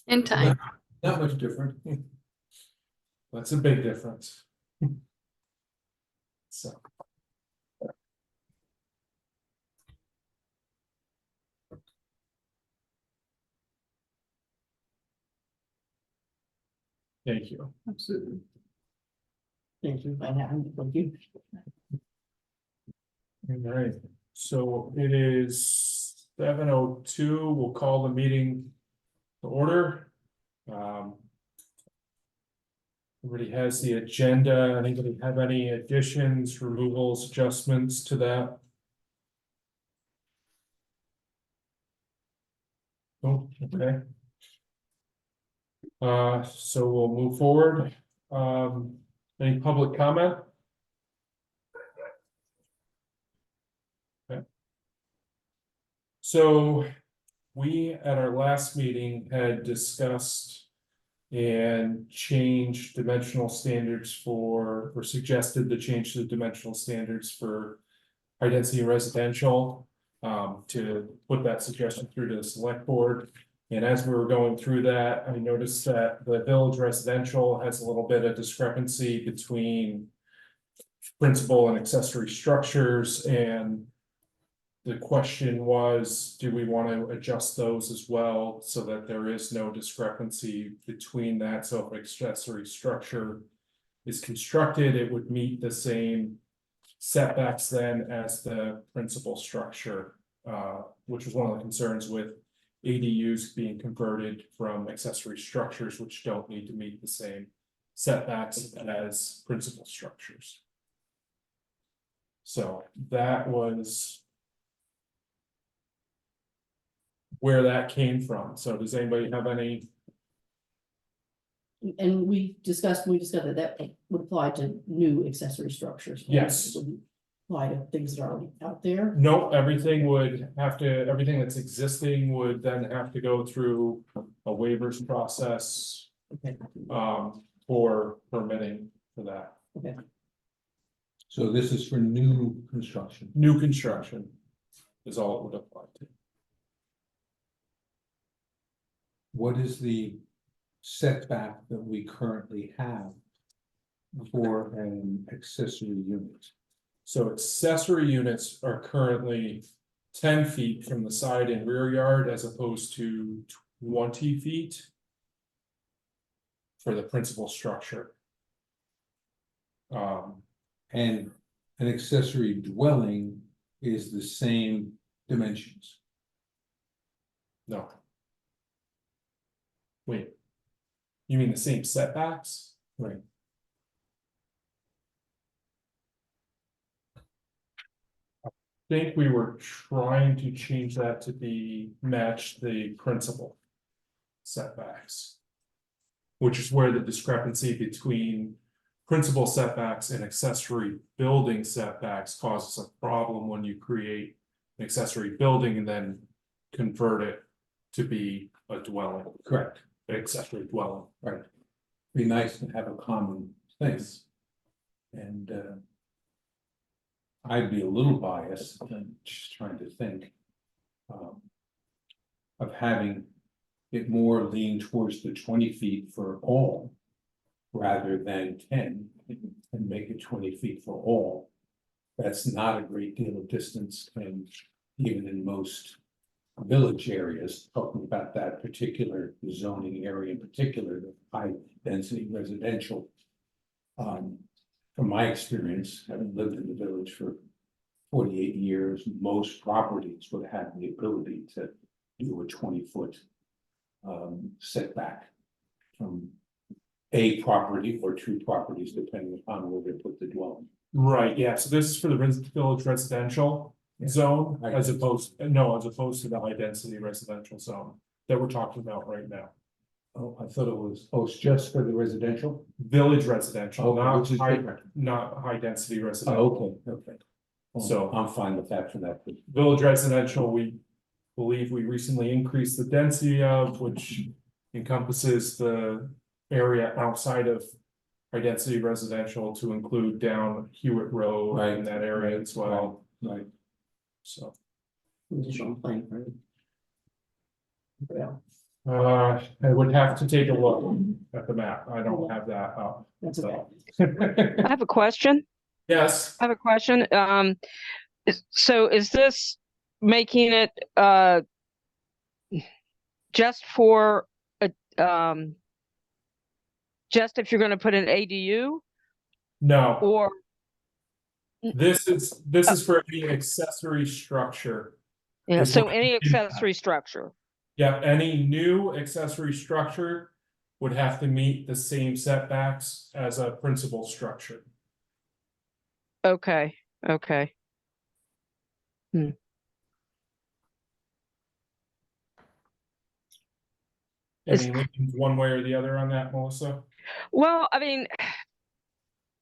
In time. Not much different. That's a big difference. So. Thank you. Absolutely. Thank you, thank you. All right, so it is 7:02. We'll call the meeting to order. Everybody has the agenda. Anybody have any additions, removals, adjustments to that? Oh, okay. So we'll move forward. Any public comment? Okay. So we, at our last meeting, had discussed and changed dimensional standards for, or suggested the change to the dimensional standards for high density residential, to put that suggestion through to the select board. And as we were going through that, I noticed that the village residential has a little bit of discrepancy between principal and accessory structures, and the question was, do we want to adjust those as well so that there is no discrepancy between that? So if an accessory structure is constructed, it would meet the same setbacks then as the principal structure, which was one of the concerns with ADUs being converted from accessory structures, which don't need to meet the same setbacks as principal structures. So that was where that came from. So does anybody have any? And we discussed that would apply to new accessory structures. Yes. It wouldn't apply to things that are already out there. No, everything would have to, everything that's existing would then have to go through a waivers process, Okay. for permitting for that. Okay. So this is for new construction. New construction is all it would apply to. What is the setback that we currently have for an accessory unit? So accessory units are currently 10 feet from the side and rear yard as opposed to 20 feet for the principal structure. And an accessory dwelling is the same dimensions. No. Wait. You mean the same setbacks? Right. I think we were trying to change that to match the principal setbacks. Which is where the discrepancy between principal setbacks and accessory building setbacks causes a problem when you create an accessory building and then convert it to be a dwelling. Correct. Accessory dwelling. Right. Be nice to have a common thing. And I'd be a little biased, I'm just trying to think. Of having it more lean towards the 20 feet for all. Rather than 10 and make it 20 feet for all. That's not a great deal of distance, and even in most village areas, talking about that particular zoning area in particular, the high density residential. From my experience, having lived in the village for 48 years, most properties would have the ability to do a 20-foot setback from a property or two properties, depending upon where they put the dwelling. Right, yeah, so this is for the village residential zone, as opposed to the high density residential zone that we're talking about right now. Oh, I thought it was, it's just for the residential? Village residential, Okay, which is different. not high density residential. Oh, okay. Well, So- I'm fine with that for that. Village residential, we believe we recently increased the density of, which encompasses the area outside of high density residential to include down Hewitt Road Right. in that area as well. Right. So, Additional plan, right? Yeah. I would have to take a look at the map. I don't have that up. That's okay. I have a question. Yes, I have a question. So is this making it just for a just if you're going to put an ADU no, or this is for any accessory structure. yeah, Is so what any it is. accessory structure? Yeah, any new accessory structure would have to meet the same setbacks as a principal structure. Okay, okay. Is- Any leanings one way or the other on that, Melissa? Well, I mean,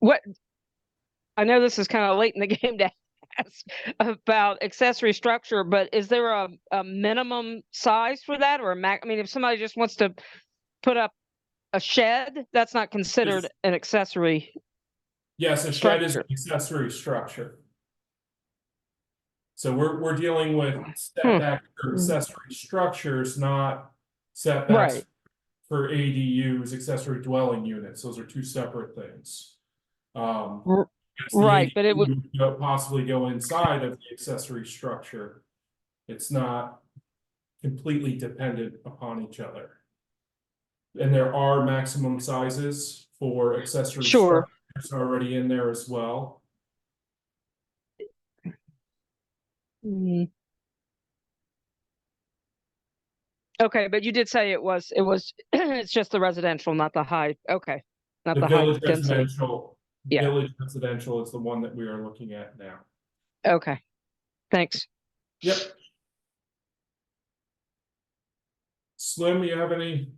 what I know this is kind of late in the game to ask about accessory structure, but is there a minimum size for that or a max? I mean, if somebody just wants to put up a shed, that's not considered Yes. an accessory. Yes, a shed is an Structure. accessory structure. So we're dealing with setback for accessory structures, not setbacks Right. for ADUs, accessory dwelling units. Those are two separate things. R- Yes, the right, but it would- ADU possibly go inside of the accessory structure. It's not completely dependent upon each other. And there are maximum sizes for accessory Sure. structures already in there as well. Mm. Okay, but you did say it was it's just the residential, not the high. Okay, not The the high village density. residential, Yeah. village residential is the one that we are looking at now. Okay, thanks. Yep. Slim, you have any?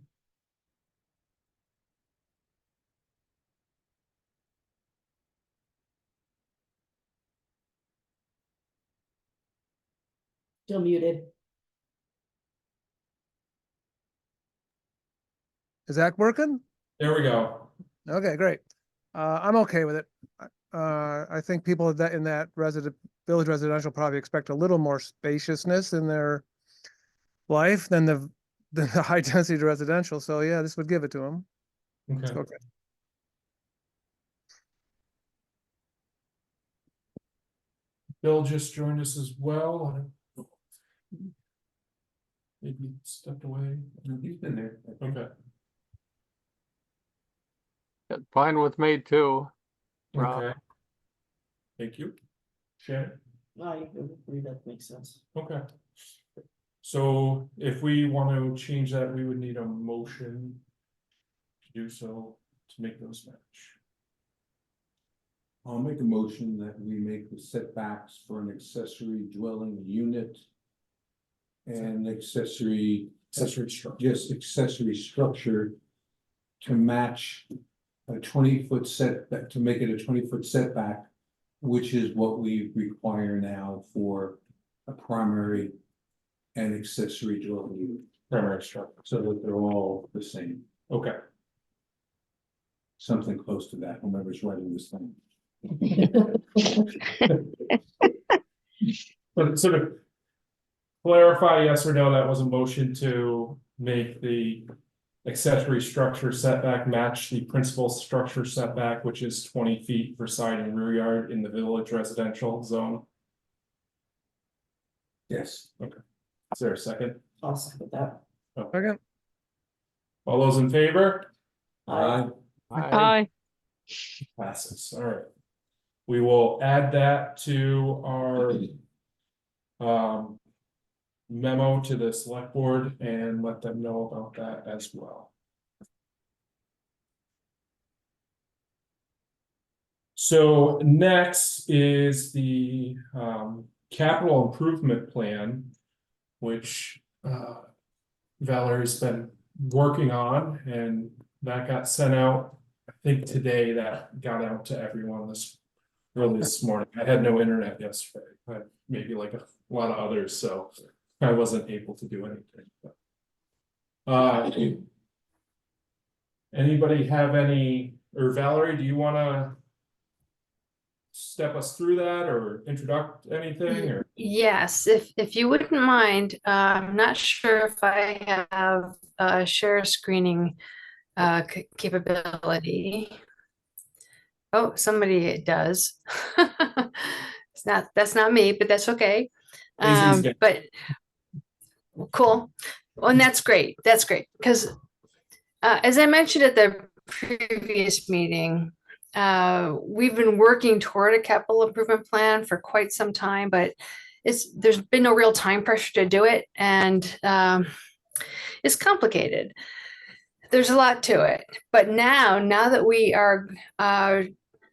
Still muted. Is that working? There we go. Okay, great. I'm okay with it. I think people that in that village residential probably expect a little more spaciousness in their life than the high density residential. So yeah, this would give it to them. Okay. Okay. Bill just joined us as well. Maybe he stepped away. No, he's been there. Okay. Fine with me too. Rob. Okay. Thank you. Shannon. I agree, that makes sense. Okay. So if we want to change that, we would need a motion to do so to make those match. I'll make a motion that we make the setbacks for an accessory dwelling unit. And accessory structure, yes, accessory structure. To match a 20-foot setback, to make it a 20-foot setback. Which is what we require now for a primary and accessory dwelling unit, Primary structure. so that they're all the same. Okay. Something close to that, whoever's writing this thing. But sort of clarify yes or no, that was a motion to make the accessory structure setback match the principal structure setback, which is 20 feet for side and rear yard in the village residential zone. Yes. Is there a second? I'll second that. Second. All those in favor? Aye. Hi. Passes. All right. We will add that to our memo to the select board and let them know about that as well. So next is the capital improvement plan, which Valerie's been working on, and that got sent out. I think today that got out to everyone early this morning. I had no internet yesterday. I had maybe like a lot of others, so I wasn't able to do anything. But, anybody have any, or Valerie, do you want to step us through that or introduce anything or? Yes, if you wouldn't mind, I'm not sure if I have a share screening capability. Oh, somebody does. That's not me, but that's okay. But cool. Well, and that's great. That's great. Because as I mentioned at the previous meeting, we've been working toward a capital improvement plan for quite some time, but there's been no real time pressure to do it, and it's complicated. There's a lot to it, but now that we are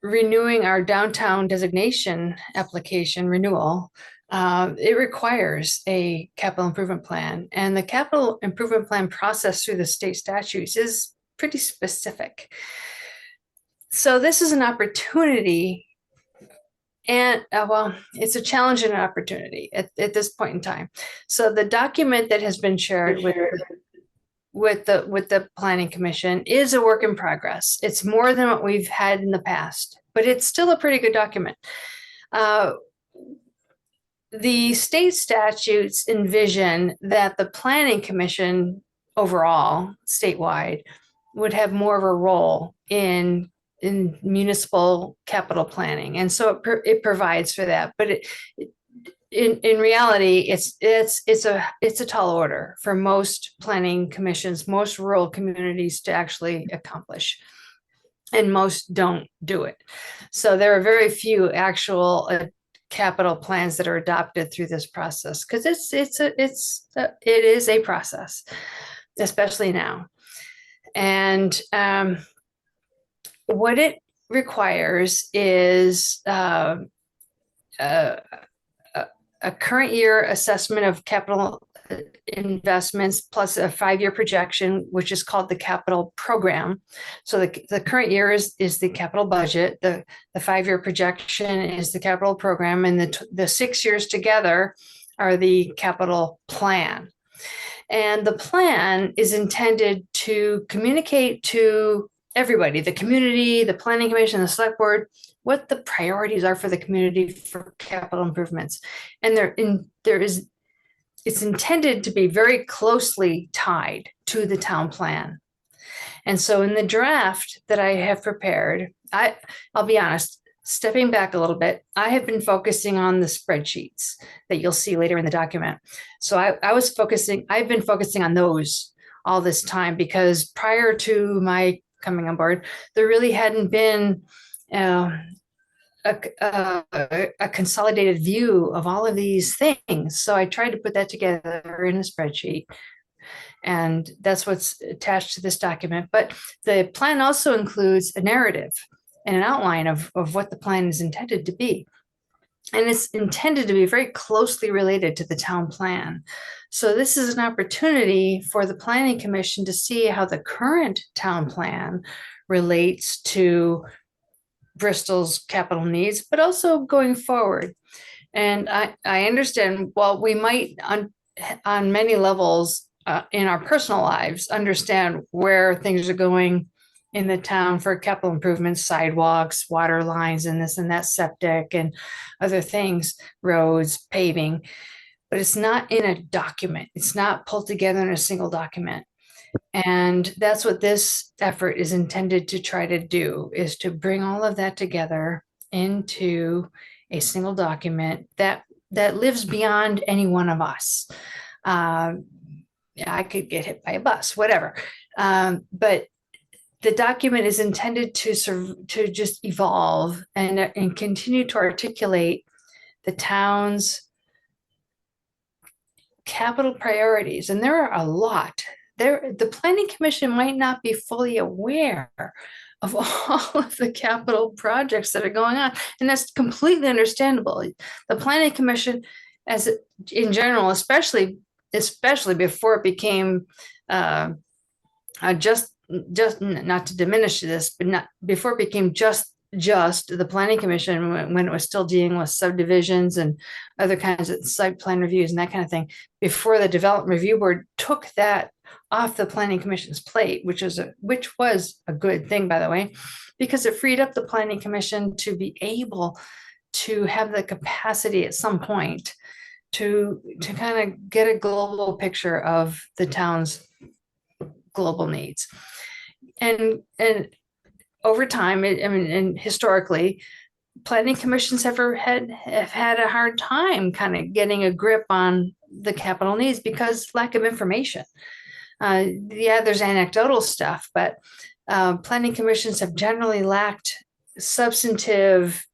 renewing our downtown designation application renewal, it requires a capital improvement plan, and the capital improvement plan process through the state statutes is pretty specific. So this is an opportunity, and well, it's a challenge and an opportunity at this point in time. So the document that has been shared with the Planning Commission is a work in progress. It's more than what we've had in the past, but it's still a pretty good document. The state statutes envision that the Planning Commission overall, statewide, would have more of a role in municipal capital planning, and so it provides for that. But in reality, it's a tall order for most planning commissions, most rural communities to actually accomplish, and most don't do it. So there are very few actual capital plans that are adopted through this process, because it is a process, especially now. And what it requires is a current year assessment of capital investments plus a 5-year projection, which is called the capital program. So the current year is the capital budget, the 5-year projection is the capital program, and the 6 years together are the capital plan. And the plan is intended to communicate to everybody, the community, the Planning Commission, the select board, what the priorities are for the community for capital improvements. And it's intended to be very closely tied to the town plan. And so in the draft that I have prepared, I'll be honest, stepping back a little bit, I have been focusing on the spreadsheets that you'll see later in the document. So I've been focusing on those all this time, because prior to my coming on board, there really hadn't been a consolidated view of all of these things. So I tried to put that together in a spreadsheet, and that's what's attached to this document. But the plan also includes a narrative and an outline of what the plan is intended to be. And it's intended to be very closely related to the town plan. So this is an opportunity for the Planning Commission to see how the current town plan relates to Bristol's capital needs, but also going forward. And I understand, while we might on many levels in our personal lives understand where things are going in the town for capital improvements, sidewalks, water lines, and this and that, septic and other things, roads, paving, but it's not in a document. It's not pulled together in a single document. And that's what this effort is intended to try to do, is to bring all of that together into a single document that lives beyond any one of us. I could get hit by a bus, whatever. But the document is intended to just evolve and continue to articulate the town's capital priorities. And there are a lot. The Planning Commission might not be fully aware of all of the capital projects that are going on, and that's completely understandable. The Planning Commission, as in general, especially before it became just not to diminish this, but not before it became just the Planning Commission, when it was still dealing with subdivisions and other kinds of site plan reviews and that kind of thing, before the Development Review Board took that off the planning commission's plate, which was a good thing, by the way, because it freed up the planning commission to be able to have the capacity at some point to kind of get a global picture of the town's global needs. And over time, and historically, planning commissions have had a hard time kind of getting a grip on the capital needs because lack of information. Yeah, there's anecdotal stuff, but planning commissions have generally lacked substantive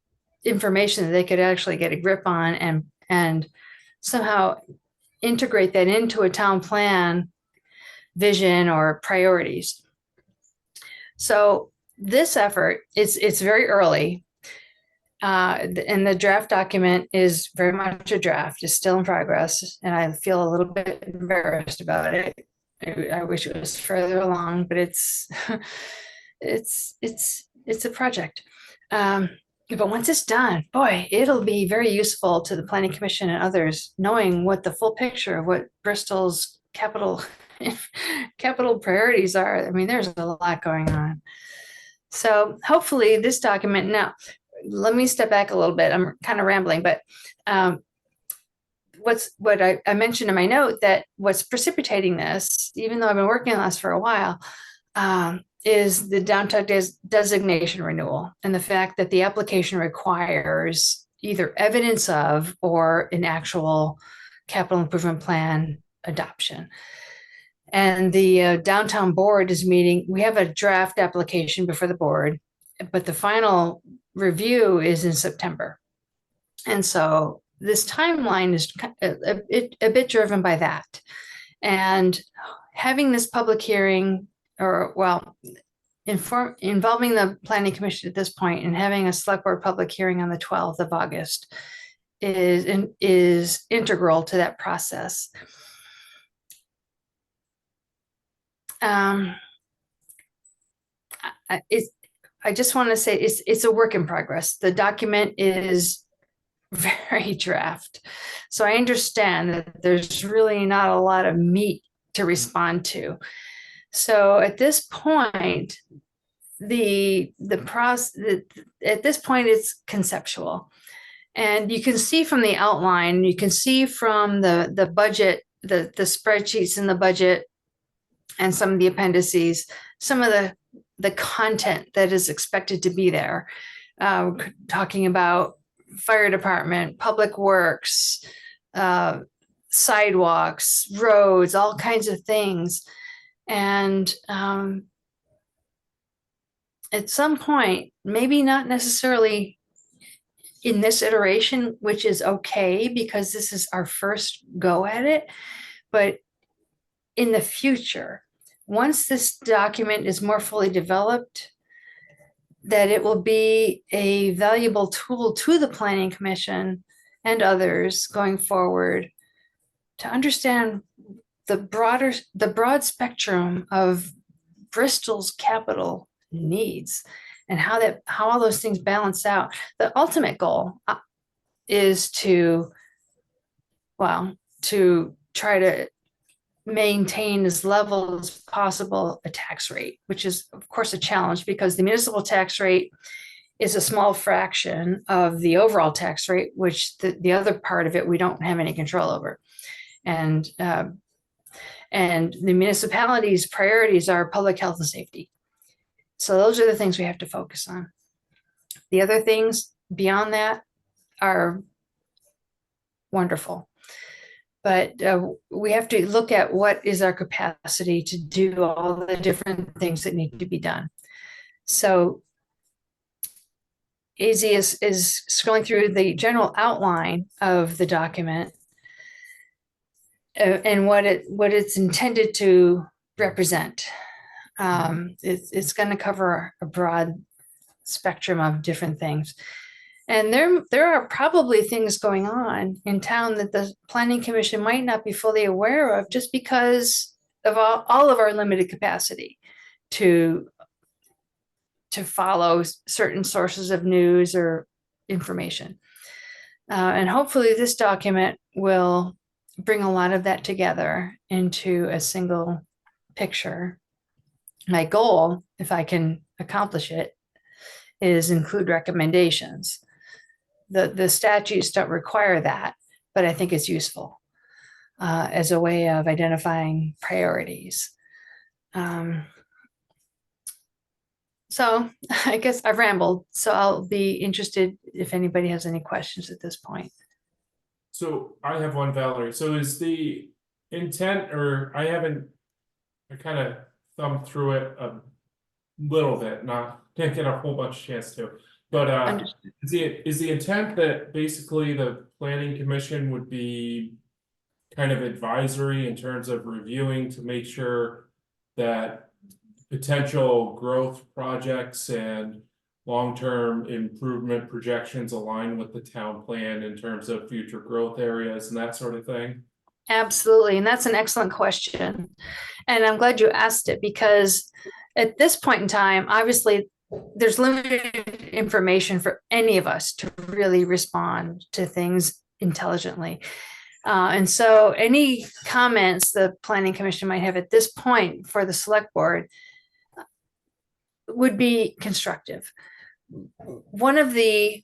information that they could actually get a grip on and somehow integrate that into a town plan vision or priorities. So this effort, it's very early. And the draft document is very much a draft, it's still in progress, and I feel a little bit embarrassed about it. I wish it was further along, but it's a project. But once it's done, boy, it'll be very useful to the Planning Commission and others, knowing what the full picture of what Bristol's capital priorities are. I mean, there's a lot going on. So hopefully this document, now, let me step back a little bit. I'm kind of rambling, but what I mentioned in my note, that what's precipitating this, even though I've been working on this for a while, is the downtown designation renewal and the fact that the application requires either evidence of or an actual capital improvement plan adoption. And the downtown board is meeting. We have a draft application before the board, but the final review is in September. And so this timeline is a bit driven by that. And having this public hearing, or well, involving the planning commission at this point and having a select board public hearing on the 12th of August is integral to that process. I just want to say it's a work in progress. The document is very draft. So I understand that there's really not a lot of meat to respond to. So at this point, at this point it's conceptual. And you can see from the outline, you can see from the budget, the spreadsheets in the budget and some of the appendices, some of the content that is expected to be there, talking about fire department, public works, sidewalks, roads, all kinds of things. And at some point, maybe not necessarily in this iteration, which is okay because this is our first go at it, but in the future, once this document is more fully developed, that it will be a valuable tool to the Planning Commission and others going forward to understand the broad spectrum of Bristol's capital needs and how all those things balance out. The ultimate goal is to try to maintain as level as possible a tax rate, which is of course a challenge because the municipal tax rate is a small fraction of the overall tax rate, which the other part of it we don't have any control over. And the municipality's priorities are public health and safety. So those are the things we have to focus on. The other things beyond that are wonderful. But we have to look at what is our capacity to do all the different things that need to be done. So AZ is scrolling through the general outline of the document and what it's intended to represent. It's going to cover a broad spectrum of different things. And there are probably things going on in town that the Planning Commission might not be fully aware of just because of all of our limited capacity to follow certain sources of news or information. And hopefully this document will bring a lot of that together into a single picture, my goal, if I can accomplish it, is include recommendations. The statutes don't require that, but I think it's useful as a way of identifying priorities. So I guess I've rambled, so I'll be interested if anybody has any questions at this point. So I have one, Valerie. So is the intent, or I kind of thumbed through it a little bit, didn't get a whole bunch of chance to. But Understood. is the intent that basically the planning commission would be kind of advisory in terms of reviewing to make sure that potential growth projects and long-term improvement projections align with the town plan in terms of future growth areas and that sort of thing? Absolutely, and that's an excellent question. And I'm glad you asked it, because at this point in time, obviously, there's limited information for any of us to really respond to things intelligently. And so any comments the planning commission might have at this point for the select board would be constructive. One of the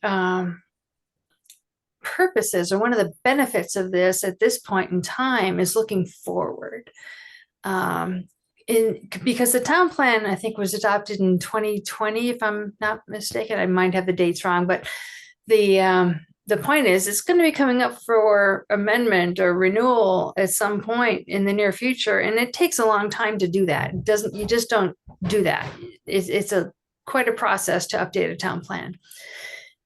purposes, or one of the benefits of this at this point in time, is looking forward. Because the town plan, I think, was adopted in 2020, if I'm not mistaken. I might have the dates wrong, but the point is, it's going to be coming up for amendment or renewal at some point in the near future, and it takes a long time to do that. You just don't do that. It's quite a process to update a town plan.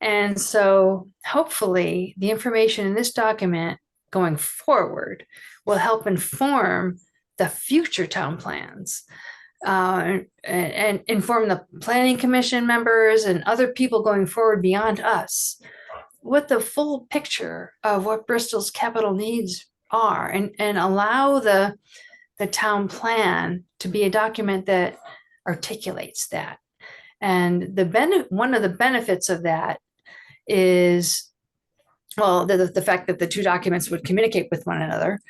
And so hopefully the information in this document going forward will help inform the future town plans, and inform the planning commission members and other people going forward beyond us what the full picture of what Bristol's capital needs are, and allow the town plan to be a document that articulates that. And one of the benefits of that is, well, the fact that the two documents would communicate with one another.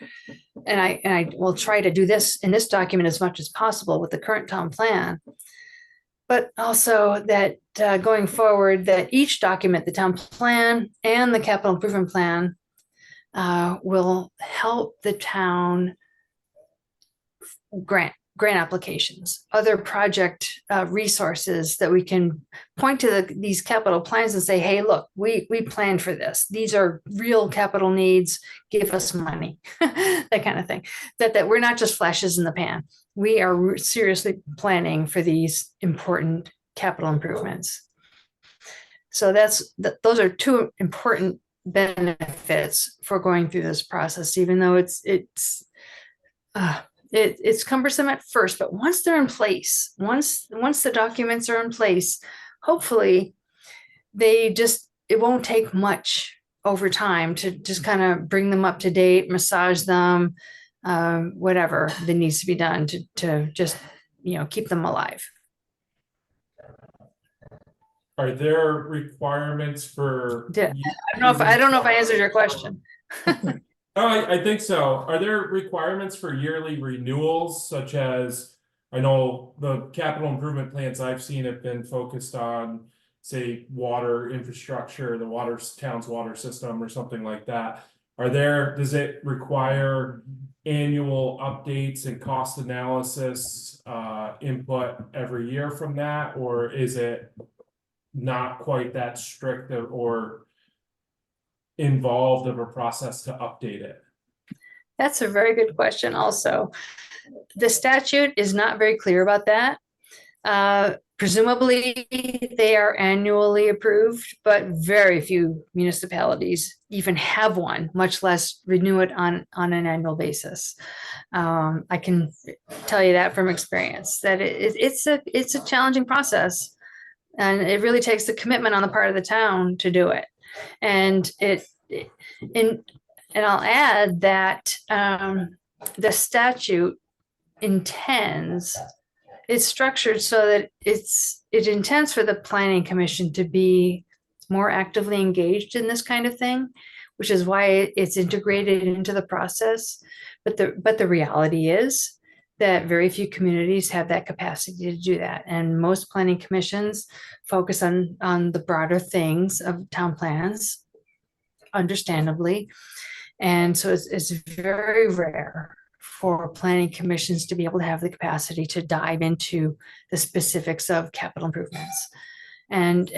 And I will try to do this in this document as much as possible with the current town plan. But also that going forward, that each document, the town plan and the capital improvement plan, will help the town grant applications, other project resources that we can point to these capital plans and say, hey, look, we planned for this. These are real capital needs. Give us money, that kind of thing. That we're not just flashes in the pan. We are seriously planning for these important capital improvements. So those are two important benefits for going through this process, even though it's cumbersome at first, but once they're in place, once the documents are in place, hopefully it won't take much over time to just kind of bring them up to date, massage them, whatever that needs to be done to just, keep them alive. Are there requirements for? I don't know if I answered your question. Oh, I think so. Are there requirements for yearly renewals, such as, I know the capital improvement plans I've seen have been focused on, say, water infrastructure, the town's water system or something like that. Does it require annual updates and cost analysis input every year from that? Or is it not quite that strict or involved of a process to update it? That's a very good question also. The statute is not very clear about that. Presumably they are annually approved, but very few municipalities even have one, much less renew it on an annual basis. I can tell you that from experience, that it's a challenging process, and it really takes the commitment on the part of the town to do it. And I'll add that the statute it's structured so that it intends for the planning commission to be more actively engaged in this kind of thing, which is why it's integrated into the process. But the reality is that very few communities have that capacity to do that. And most planning commissions focus on the broader things of town plans, understandably. And so it's very rare for planning commissions to be able to have the capacity to dive into the specifics of capital improvements and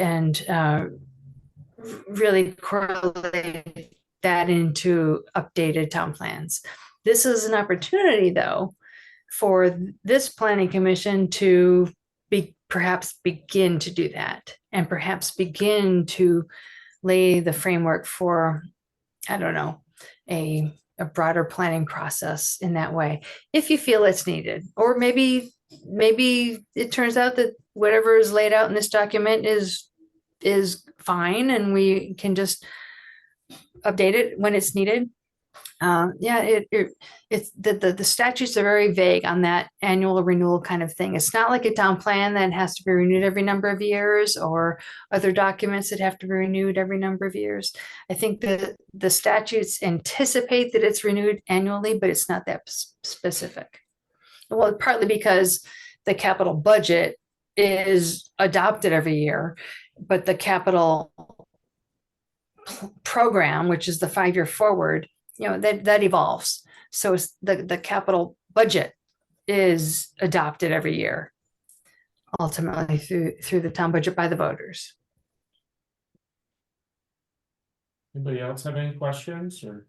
really correlate that into updated town plans. This is an opportunity, though, for this planning commission to perhaps begin to do that, and perhaps begin to lay the framework for, I don't know, a broader planning process in that way, if you feel it's needed. Or maybe it turns out that whatever is laid out in this document is fine, and we can just update it when it's needed. It's the statutes are very vague on that annual renewal kind of thing. It's not like a town plan that has to be renewed every number of years, or other documents that have to be renewed every number of years. I think that the statutes anticipate that it's renewed annually, but it's not that specific. Well, partly because the capital budget is adopted every year, but the capital program, which is the 5-year forward, that evolves. So the capital budget is adopted every year, ultimately through the town budget by the voters. Anybody else have any questions or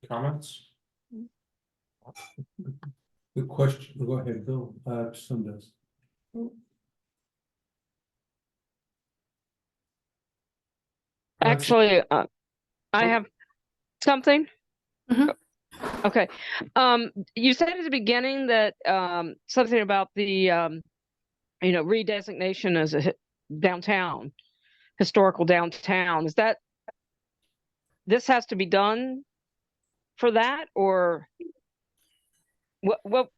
comments? The question, go ahead, Bill, some does. Actually, I have something. Mhm. Okay. You said at the beginning that something about the redesignation as a downtown, historical downtown. Is that this has to be done for that, or what?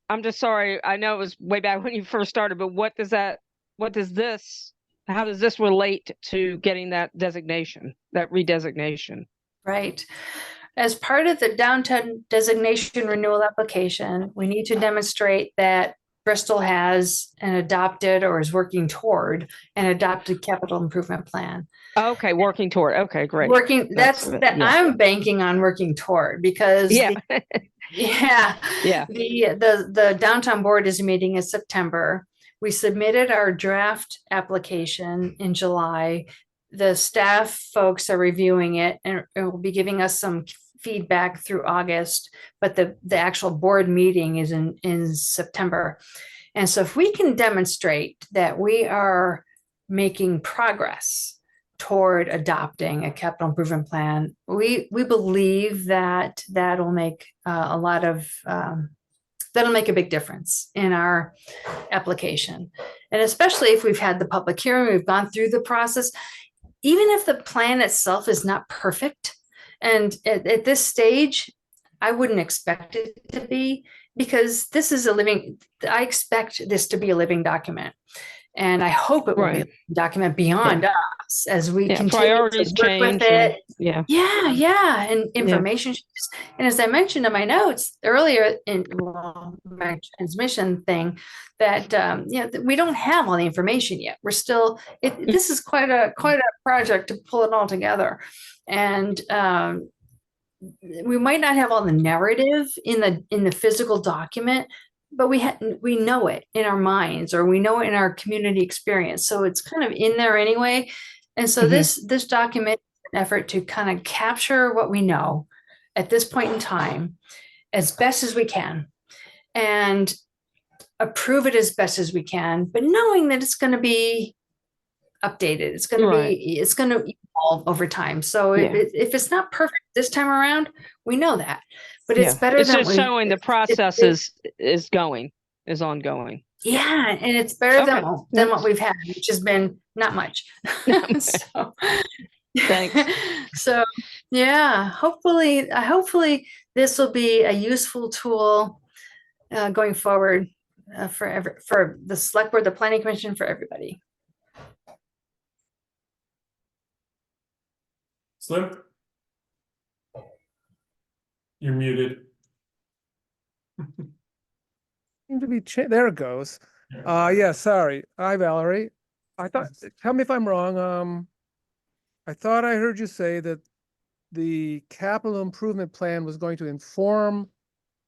I'm just sorry. I know it was way back when you first started, but how does this relate to getting that designation, that redesignation? Right. As part of the downtown designation renewal application, we need to demonstrate that Bristol has an adopted or is working toward an adopted capital improvement plan. Okay, working toward. Okay, great. Yeah. I'm banking on working toward, because Yeah. Yeah. The downtown board is meeting in September. We submitted our draft application in July. The staff folks are reviewing it and will be giving us some feedback through August, but the actual board meeting is in September. And so if we can demonstrate that we are making progress toward adopting a capital improvement plan, we believe that that'll make that'll make a big difference in our application. And especially if we've had the public hearing, we've gone through the process, even if the plan itself is not perfect. And at this stage, I wouldn't expect it to be, because this is I expect this to be a living document. And I hope it will be a living document beyond us as we continue priorities to work change. with it. Yeah. And information. And as I mentioned in my notes earlier in my transmission thing, that we don't have all the information yet. We're still. This is quite a project to pull it all together, and we might not have all the narrative in the physical document, but we know it in our minds, or we know it in our community experience. So it's kind of in there anyway. And so this document is an effort to kind of capture what we know at this point in time as best as we can, and approve it as best as we can, but knowing that it's going to be updated. It's going to evolve over time. So if it's not perfect this time around, we know that, but it's better it's than just showing the process is ongoing. Yeah, and it's better than what we've had, which has been not much. So, thanks. So yeah, hopefully this will be a useful tool going forward for the select board, the planning commission, for everybody. Slim? You're muted. seem to be, there it goes. Yeah, sorry. Hi, Valerie. I thought, tell me if I'm wrong, I thought I heard you say that the capital improvement plan was going to inform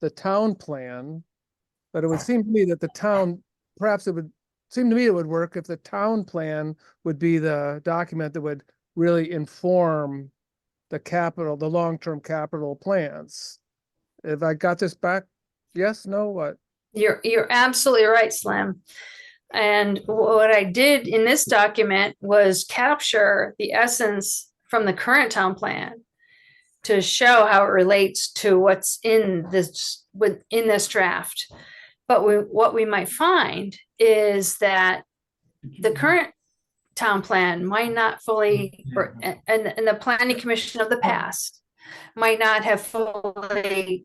the town plan, but it would seem to me that the town, perhaps it would seem to me it would work if the town plan would be the document that would really inform the capital, the long-term capital plans. If I got this back, yes, no, what? You're absolutely right, Slim. And what I did in this document was capture the essence from the current town plan to show how it relates to what's in this draft. But what we might find is that the current town plan might not fully, and the planning commission of the past might not have fully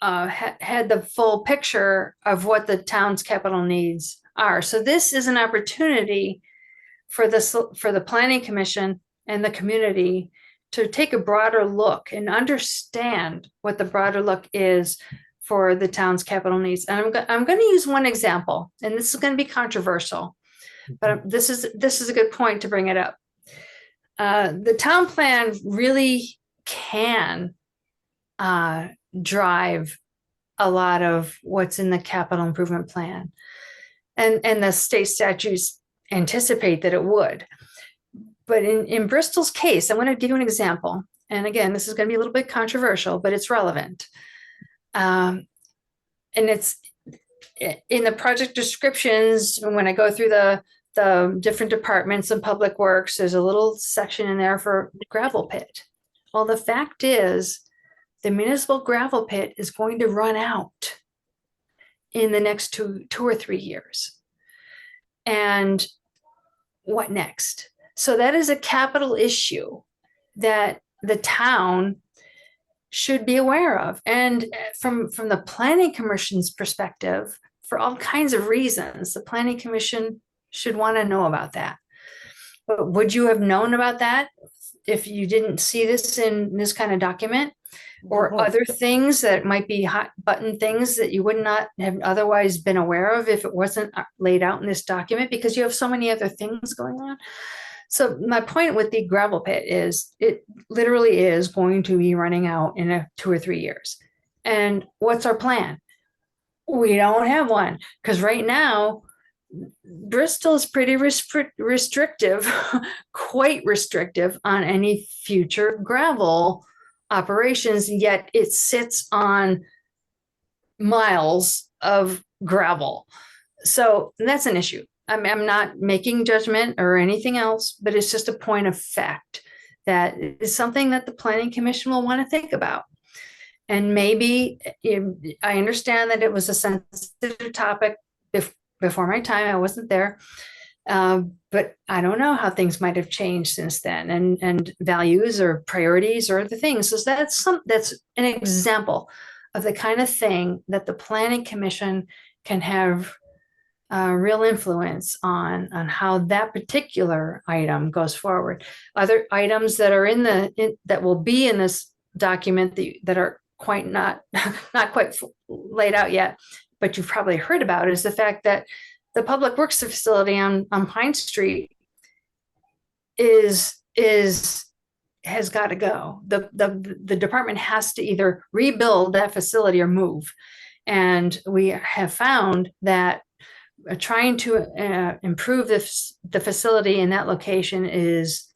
had the full picture of what the town's capital needs are. So this is an opportunity for the planning commission and the community to take a broader look and understand what the broader look is for the town's capital needs. And I'm going to use one example, and this is going to be controversial, but this is a good point to bring it up. The town plan really can drive a lot of what's in the capital improvement plan, and the state statutes anticipate that it would. But in Bristol's case, I'm going to give you an example. And again, this is going to be a little bit controversial, but it's relevant. And it's in the project descriptions. When I go through the different departments of public works, there's a little section in there for gravel pit. Well, the fact is, the municipal gravel pit is going to run out in the next two or 3 years. And what next? So that is a capital issue that the town should be aware of. And from the planning commission's perspective, for all kinds of reasons, the planning commission should want to know about that. But would you have known about that if you didn't see this in this kind of document? Or other things that might be hot button things that you would not have otherwise been aware of if it wasn't laid out in this document, because you have so many other things going on. So my point with the gravel pit is it literally is going to be running out in 2 or 3 years. And what's our plan? We don't have one, because right now Bristol is pretty restrictive, quite restrictive on any future gravel operations, yet it sits on miles of gravel. So that's an issue. I'm not making judgment or anything else, but it's just a point of fact that is something that the planning commission will want to think about. And maybe I understand that it was a sensitive topic before my time. I wasn't there. But I don't know how things might have changed since then, and values or priorities or other things. So that's an example of the kind of thing that the planning commission can have real influence on how that particular item goes forward. Other items that are that will be in this document that are quite not quite laid out yet, but you've probably heard about, is the fact that the public works facility on Pine Street has got to go. The department has to either rebuild that facility or move. And we have found that trying to improve the facility in that location is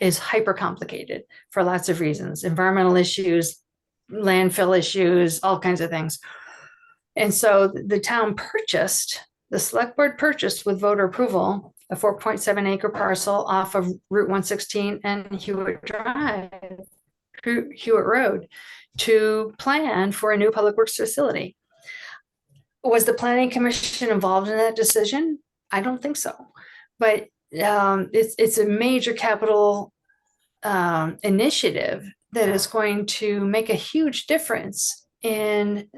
hyper complicated for lots of reasons: environmental issues, landfill issues, all kinds of things. And so the select board purchased with voter approval a 4.7 acre parcel off of Route 116 and Hewitt Road to plan for a new public works facility. Was the planning commission involved in that decision? I don't think so. But it's a major capital initiative that is going to make a huge difference in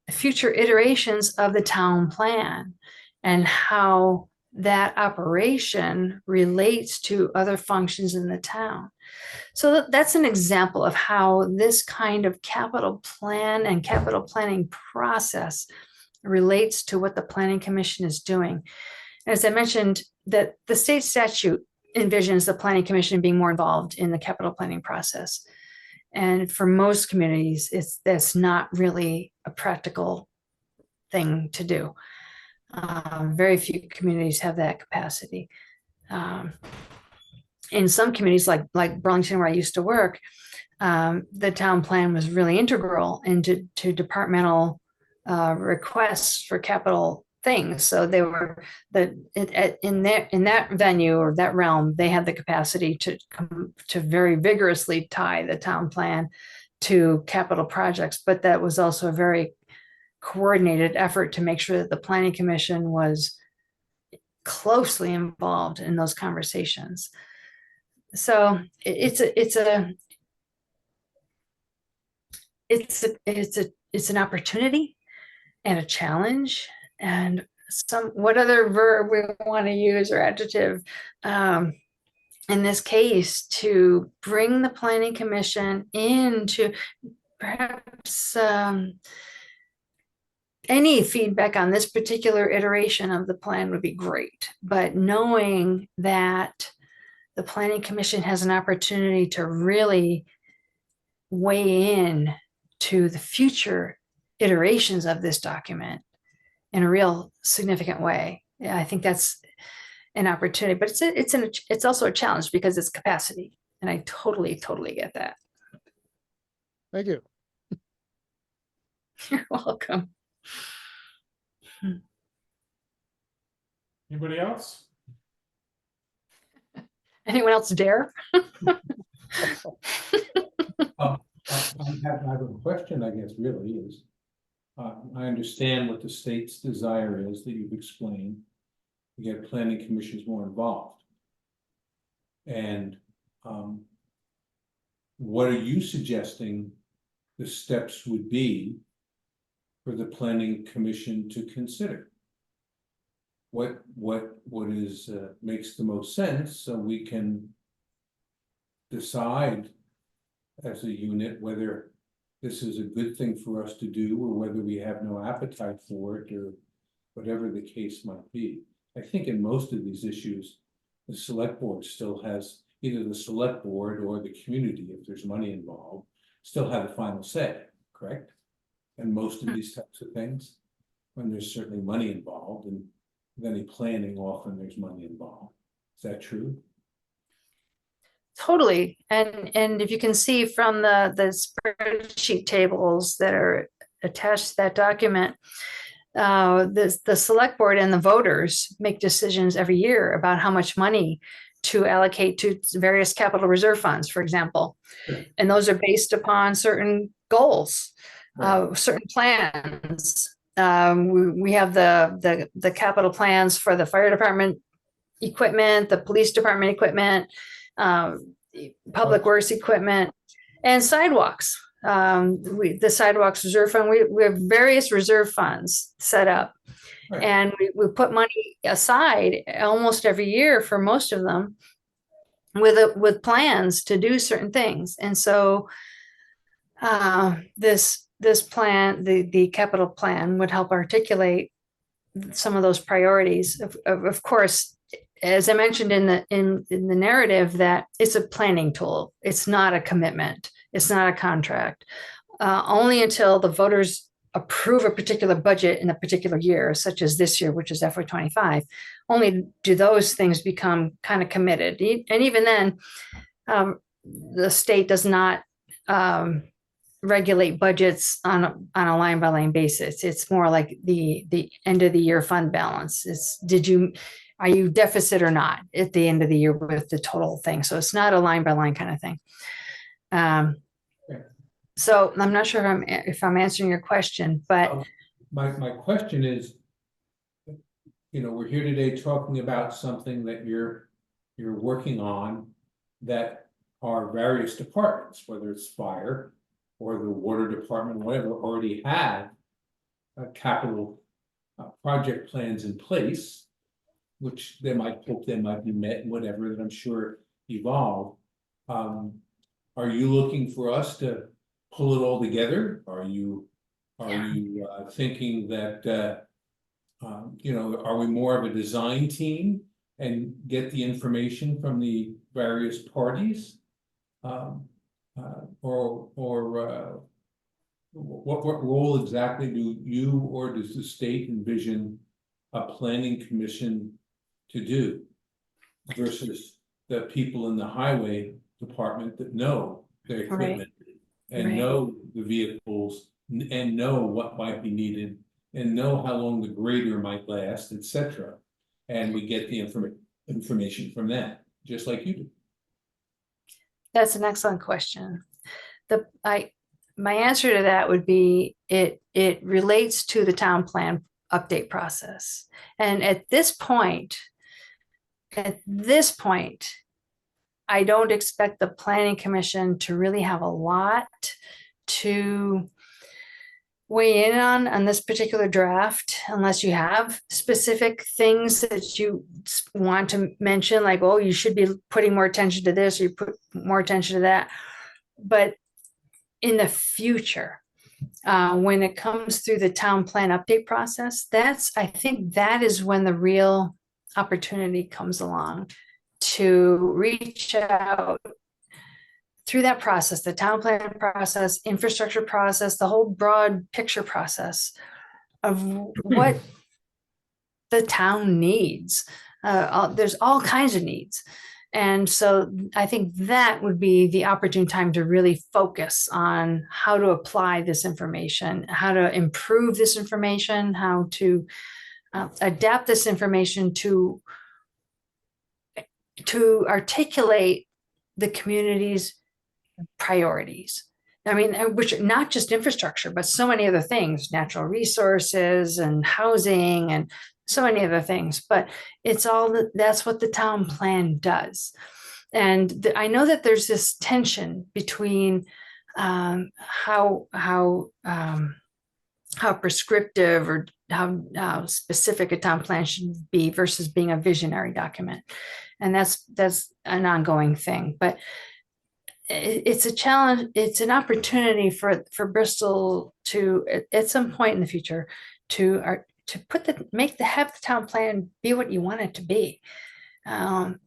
future iterations of the town plan and how that operation relates to other functions in the town. So that's an example of how this kind of capital plan and capital planning process relates to what the Planning Commission is doing. As I mentioned, that the state statute envisions the Planning Commission being more involved in the capital planning process. And for most communities, that's not really a practical thing to do. Very few communities have that capacity. In some communities like Burlington, where I used to work, the town plan was really integral into departmental requests for capital things. So they were in that venue or that realm, they had the capacity to very vigorously tie the town plan to capital projects. But that was also a very coordinated effort to make sure that the Planning Commission was closely involved in those conversations. So it's an opportunity and a challenge, and what other verb we want to use or adjective in this case, to bring the Planning Commission into perhaps any feedback on this particular iteration of the plan would be great. But knowing that the Planning Commission has an opportunity to really weigh in to the future iterations of this document in a real significant way. Yeah, I think that's an opportunity, but it's also a challenge because it's capacity, and I totally get that. Thank you. You're welcome. Anybody else? Anyone else dare? I have a question, I guess, really is, I understand what the state's desire is that you've explained, to get planning commissions more involved. And what are you suggesting the steps would be for the planning commission to consider? What is makes the most sense, so we can decide as a unit whether this is a good thing for us to do, or whether we have no appetite for it, or whatever the case might be. I think in most of these issues, the select board still has, either the select board or the community, if there's money involved, still have the final say, correct? And most of these types of things, when there's certainly money involved, and with any planning, often there's money involved. Is that true? Totally. And if you can see from the spreadsheet tables that are attached to that document, the select board and the voters make decisions every year about how much money to allocate to various capital reserve funds, for example. Sure. And those are based upon certain goals, Right. certain plans. We have the capital plans for the fire department equipment, the police department equipment, public works equipment, and sidewalks. The sidewalks reserve fund, we have various reserve funds set up. Right. And we put money aside almost every year for most of them with plans to do certain things. And so this plan, the capital plan, would help articulate some of those priorities. Of course, as I mentioned in the narrative, that it's a planning tool. It's not a commitment. It's not a contract. Only until the voters approve a particular budget in a particular year, such as this year, which is FY25, only do those things become kind of committed. And even then, the state does not regulate budgets on a line by line basis. It's more like the end of the year fund balance. Are you deficit or not at the end of the year with the total thing? So it's not a line by line kind of thing. So I'm not sure if I'm answering your question, but my question is, we're here today talking about something that you're working on, that our various departments, whether it's fire or the water department, whatever, already have capital project plans in place, which they might hope they might be met, whatever, that I'm sure evolve. Are you looking for us to pull it all together? Are you thinking that, you know, are we more of a design team and get the information from the various parties? What role exactly do you or does the state envision a planning commission to do versus the people in the highway department that know their equipment and right. know the vehicles and know what might be needed and know how long the grader might last, etc. And we get the information from that, just like you do. That's an excellent question. My answer to that would be it relates to the town plan update process. And at this point, I don't expect the planning commission to really have a lot to weigh in on this particular draft, unless you have specific things that you want to mention, like, oh, you should be putting more attention to this, or you put more attention to that. But in the future, when it comes through the town plan update process, I think that is when the real opportunity comes along to reach out through that process, the town plan process, infrastructure process, the whole broad picture process of what the town needs. There's all kinds of needs. And so I think that would be the opportune time to really focus on how to apply this information, how to improve this information, how to adapt this information to articulate the community's priorities. I mean, which not just infrastructure, but so many other things, natural resources and housing and so many other things. But it's all that's what the town plan does. And I know that there's this tension between how prescriptive or how specific a town plan should be versus being a visionary document. And that's an ongoing thing. But it's a challenge. It's an opportunity for Bristol to, at some point in the future, to have the town plan be what you want it to be. And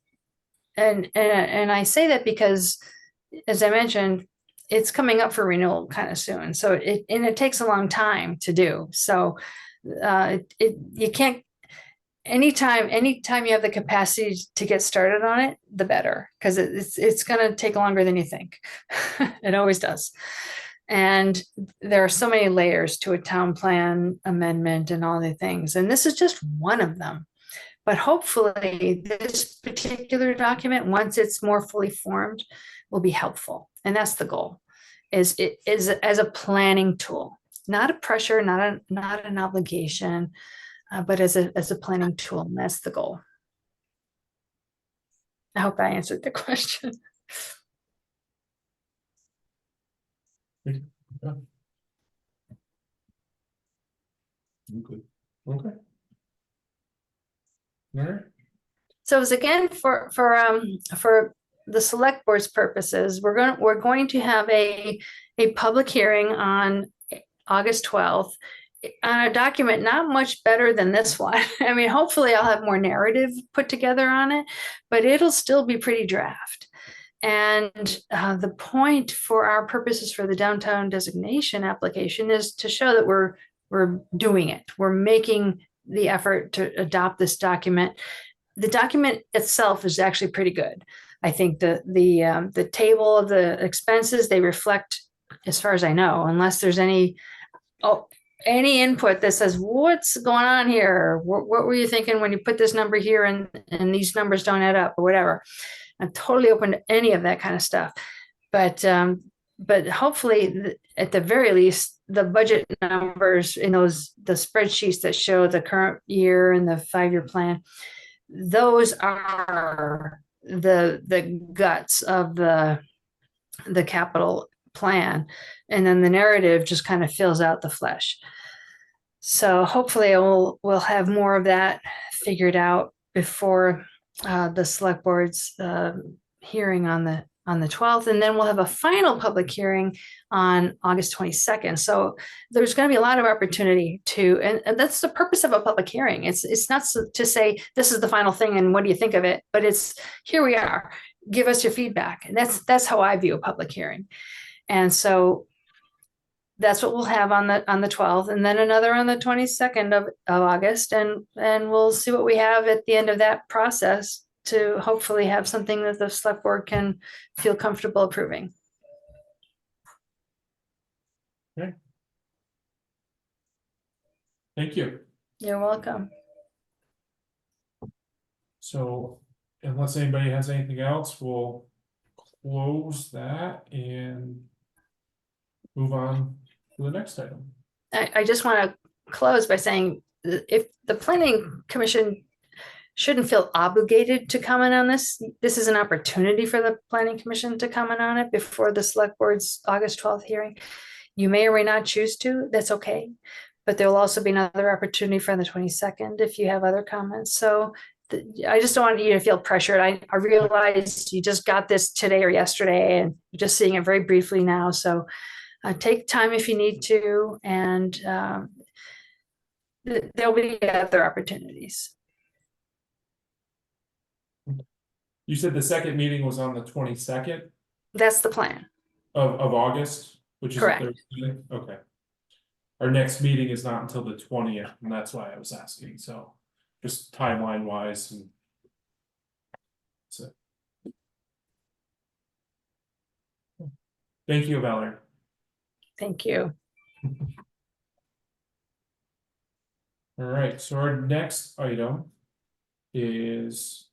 I say that because, as I mentioned, it's coming up for renewal kind of soon. So it takes a long time to do. So you can't. Anytime you have the capacity to get started on it, the better, because it's going to take longer than you think. It always does. And there are so many layers to a town plan amendment and all the things. And this is just one of them. But hopefully this particular document, once it's more fully formed, will be helpful. And that's the goal, is as a planning tool, not a pressure, not an obligation, but as a planning tool, and that's the goal. I hope I answered the question. Yeah. Okay. Okay. All right. So as again, for the select board's purposes, we're going to have a public hearing on August 12th on a document not much better than this one. I mean, hopefully I'll have more narrative put together on it, but it'll still be pretty draft. And the point for our purposes for the downtown designation application is to show that we're doing it. We're making the effort to adopt this document. The document itself is actually pretty good. I think the table of the expenses, they reflect, as far as I know, unless there's any input that says, what's going on here? What were you thinking when you put this number here and these numbers don't add up or whatever? I'm totally open to any of that kind of stuff. But hopefully, at the very least, the budget numbers in the spreadsheets that show the current year and the 5-year plan, those are the guts of the capital plan. And then the narrative just kind of fills out the flesh. So hopefully we'll have more of that figured out before the select board's hearing on the on the 12th, and then we'll have a final public hearing on August 22nd. So there's going to be a lot of opportunity to, and that's the purpose of a public hearing. It's not to say this is the final thing and what do you think of it, but it's here we are. Give us your feedback. And that's how I view a public hearing. And so that's what we'll have on the 12th, and then another on the 22nd of August, and we'll see what we have at the end of that process to hopefully have something that the select board can feel comfortable approving. Thank you. You're welcome. So unless anybody has anything else, we'll close that and move on to the next item. I just want to close by saying that if the planning commission shouldn't feel obligated to comment on this, this is an opportunity for the planning commission to comment on it before the select board's August 12th hearing. You may or may not choose to, that's okay. But there will also be another opportunity for the 22nd if you have other comments. So I just don't want you to feel pressured. I realize you just got this today or yesterday and you're just seeing it very briefly now. So take time if you need to, and there'll be other opportunities. You said the second meeting was on the 22nd That's the plan. of August, which is a Correct. Thursday? Okay. Our next meeting is not until the 20th, and that's why I was asking, so just timeline wise and. So. Thank you, Valerie. Thank you. All right, so our next item is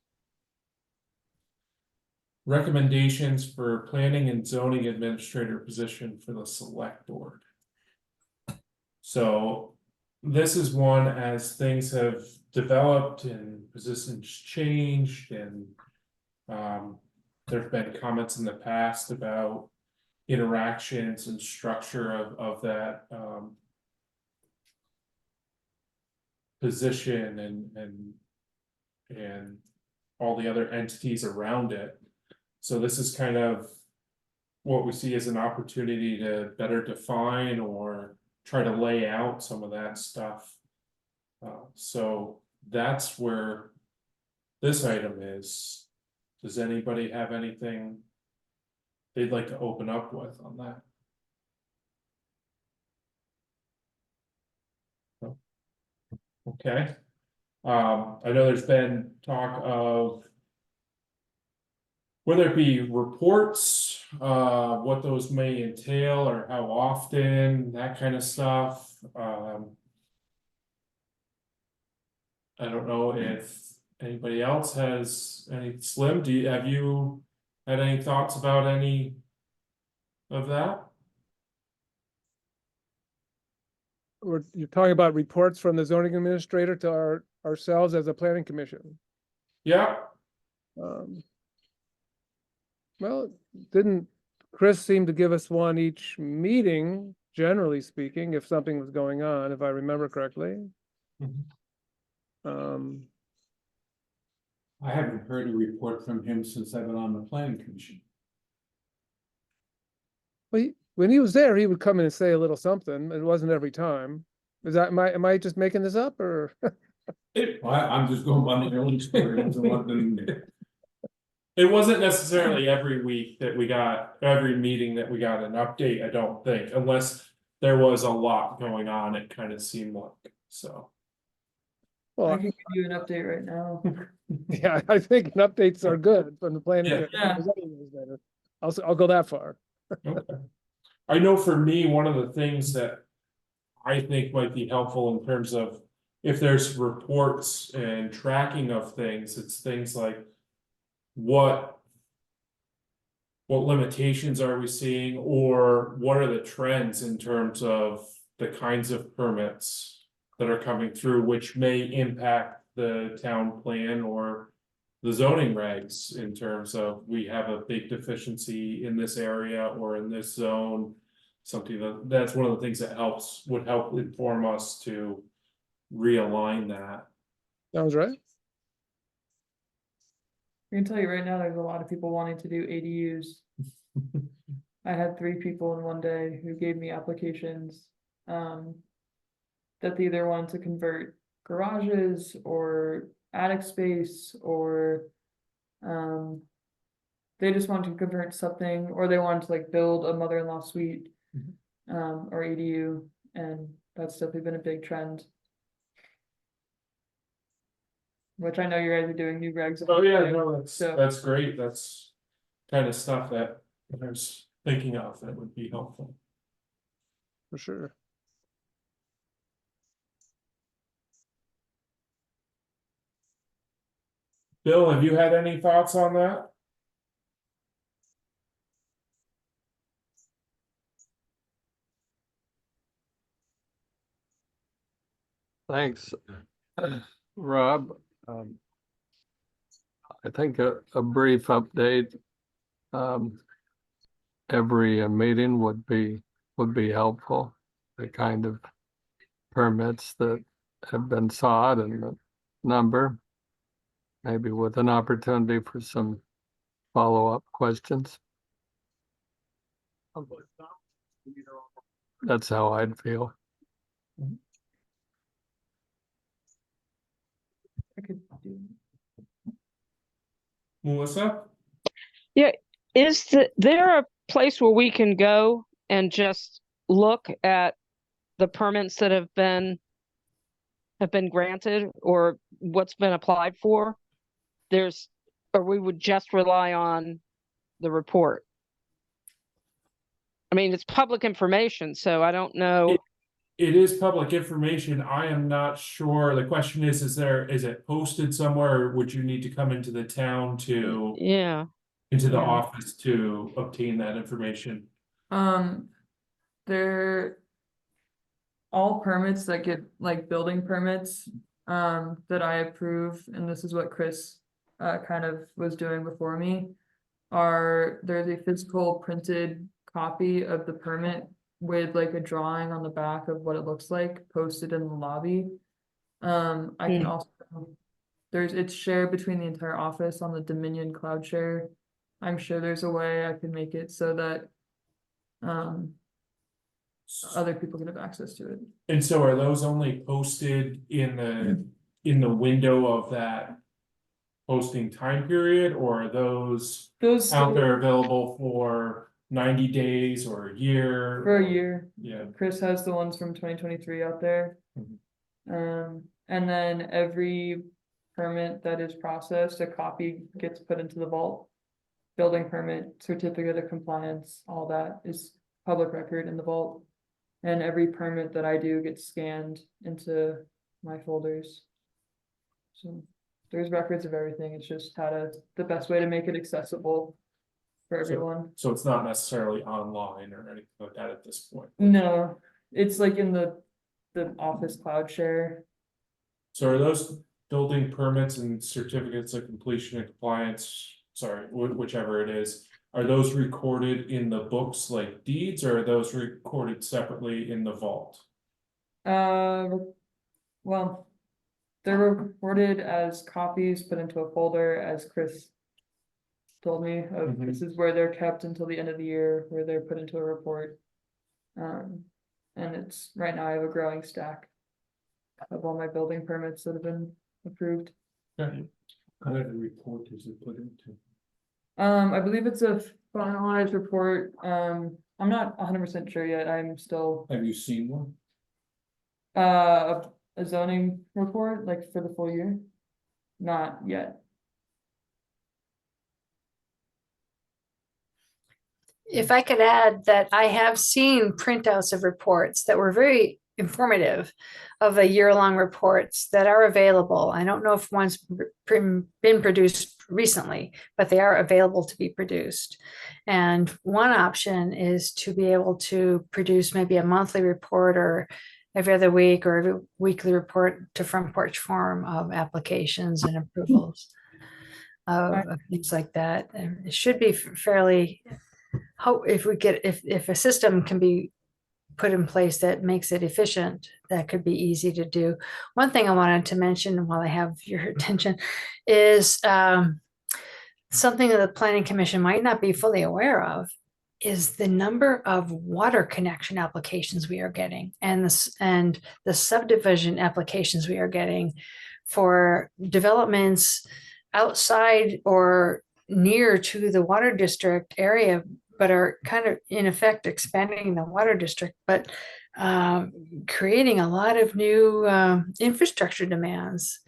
recommendations for planning and zoning administrator position for the select board. So this is one as things have developed and positions changed, and there have been comments in the past about interactions and structure of that position and all the other entities around it. So this is kind of what we see as an opportunity to better define or try to lay out some of that stuff. So that's where this item is. Does anybody have anything they'd like to open up with on that? Okay. I know there's been talk of whether it be reports, what those may entail or how often, that kind of stuff. I don't know if anybody else has any. Slim, have you had any thoughts about any of that? You're talking about reports from the zoning administrator to ourselves as a planning commission. Yeah, Well, didn't Chris seem to give us one each meeting, generally speaking, if something was going on, if I remember correctly? Um, I haven't heard a report from him since I've been on the planning commission. well, when he was there, he would come in and say a little something. It wasn't every time. Am I just making this up, or? I'm just going by my own experience and what the. it wasn't necessarily every week that we got, every meeting that we got an update, I don't think, unless there was a lot going on, it kind of seemed like, so. Well, I can give you an update right now. yeah, I think updates are good from the planning. Yeah. commission. I'll go that far. Okay. I know for me, one of the things that I think might be helpful in terms of if there's reports and tracking of things, it's things like what limitations are we seeing, or what are the trends in terms of the kinds of permits that are coming through, which may impact the town plan or the zoning regs in terms of we have a big deficiency in this area or in this zone. Something that's one of the things that would help inform us to realign that. Sounds right. I can tell you right now, there's a lot of people wanting to do ADUs. I had 3 people in one day who gave me applications, that they either wanted to convert garages or attic space or, they just wanted to convert something, or they wanted to like build a mother-in-law suite, or ADU, and that's definitely been a big trend. Which I know you guys are doing new regs. Oh, yeah, too, no, so- that's great, that's kind of stuff that I was thinking of that would be helpful. For sure. Bill, have you had any thoughts on that? Thanks, Rob. I think a brief update every meeting would be helpful. The kind of permits that have been sought and the number, maybe with an opportunity for some follow-up questions. That's how I'd feel. I could do. Melissa? Is there a place where we can go and just look at the permits that have been granted or what's been applied for? Or we would just rely on the report? I mean, it's public information, so I don't know. It is public information. I am not sure. The question is it posted somewhere, or would you need to come into the town to, Yeah, into the yeah. office to obtain that information? They're all permits that get like building permits, that I approve, and this is what Chris, kind of was doing before me. There's a physical printed copy of the permit with like a drawing on the back of what it looks like posted in the lobby. I can also, it's shared between the entire office on the Dominion Cloud Share. I'm sure there's a way I can make it so that other people can have access to it. And so are those only posted in the window of that posting time period, or are those Those out there available for 90 days or a year? for a year. Yeah. Chris has the ones from 2023 out there. And then every permit that is processed, a copy gets put into the vault. Building permit, certificate of compliance, all that is public record in the vault. And every permit that I do gets scanned into my folders. So there's records of everything. It's just the best way to make it accessible for everyone. So it's not necessarily online or anything like that at this point. No, it's like in the office cloud share. So are those building permits and certificates of completion and compliance, sorry, whichever it is, are those recorded in the books like deeds, or are those recorded separately in the vault? Well, they're recorded as copies put into a folder, as Chris told me, of this is where they're kept until the end of the year, where they're put into a report. And it's, right now I have a growing stack of all my building permits that have been approved. Okay. What kind of report is it put into? I believe it's a finalized report. I'm not 100% sure yet. I'm still Have you seen one? a zoning report, like for the full year. Not yet. If I could add that I have seen printouts of reports that were very informative, of the year-long reports that are available. I don't know if one's been produced recently, but they are available to be produced. And one option is to be able to produce maybe a monthly report or every other week or every weekly report to Front Porch Forum of applications and approvals of things like that. And it should be fairly, if a system can be put in place that makes it efficient, that could be easy to do. One thing I wanted to mention while I have your attention is something that the planning commission might not be fully aware of is the number of water connection applications we are getting and the subdivision applications we are getting for developments outside or near to the water district area, but are kind of in effect expanding the water district, but creating a lot of new infrastructure demands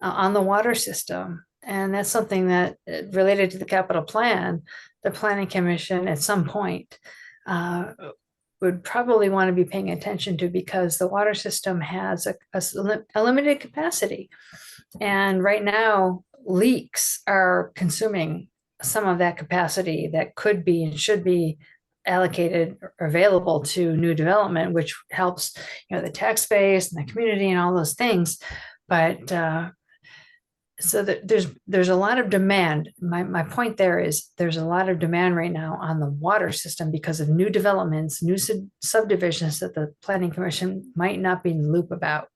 on the water system. And that's something that related to the capital plan, the planning commission at some point would probably want to be paying attention to, because the water system has a limited capacity. And right now, leaks are consuming some of that capacity that could be and should be allocated or available to new development, which helps, the tax base and the community and all those things. But so that there's a lot of demand. My point there is there's a lot of demand right now on the water system because of new developments, new subdivisions that the planning commission might not be in the loop about.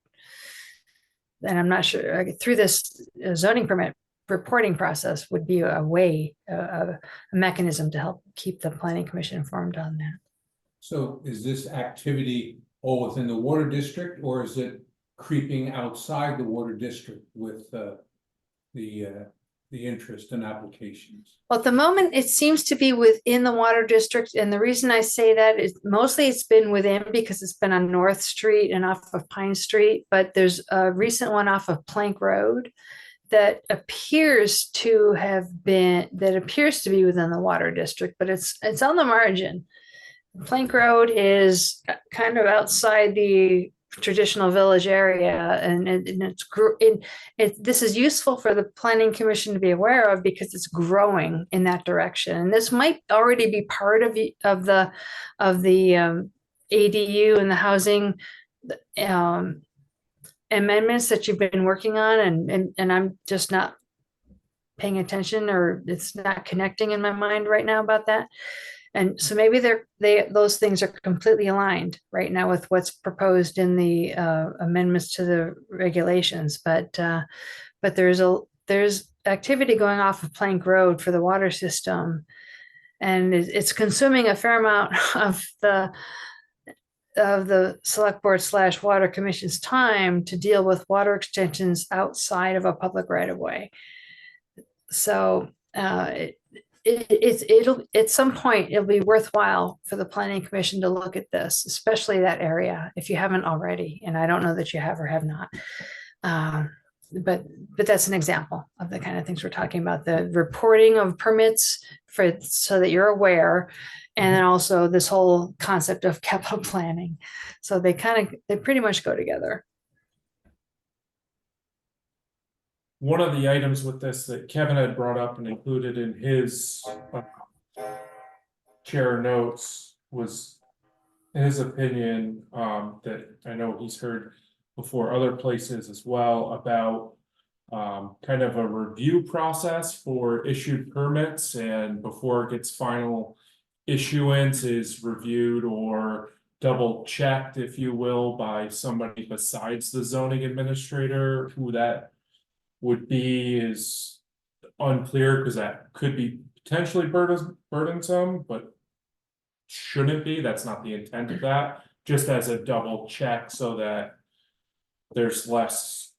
And I'm not sure through this zoning permit reporting process would be a way, a mechanism to help keep the planning commission informed on that. So is this activity all within the water district, or is it creeping outside the water district with the interest in applications? Well, at the moment, it seems to be within the water district. And the reason I say that is mostly it's been within because it's been on North Street and off of Pine Street. But there's a recent one off of Plank Road that appears to be within the water district, but it's on the margin. Plank Road is kind of outside the traditional village area, and this is useful for the planning commission to be aware of because it's growing in that direction. And this might already be part of the ADU and the housing amendments that you've been working on, and I'm just not paying attention, or it's not connecting in my mind right now about that. And so maybe those things are completely aligned right now with what's proposed in the amendments to the regulations. But there's activity going off of Plank Road for the water system, and it's consuming a fair amount of the select board / water commission's time to deal with water extensions outside of a public right of way. So it'll at some point it'll be worthwhile for the planning commission to look at this, especially that area, if you haven't already. And I don't know that you have or have not. But that's an example of the kind of things we're talking about, the reporting of permits so that you're aware, and then also this whole concept of capital planning. So they pretty much go together. One of the items with this that Kevin had brought up and included in his chair notes was his opinion, that I know he's heard before other places as well, about kind of a review process for issued permits, and before it gets final issuance is reviewed or double checked, if you will, by somebody besides the zoning administrator. Who that would be is unclear, because that could be potentially burdensome, but shouldn't be. That's not the intent of that. Just as a double check so that there's less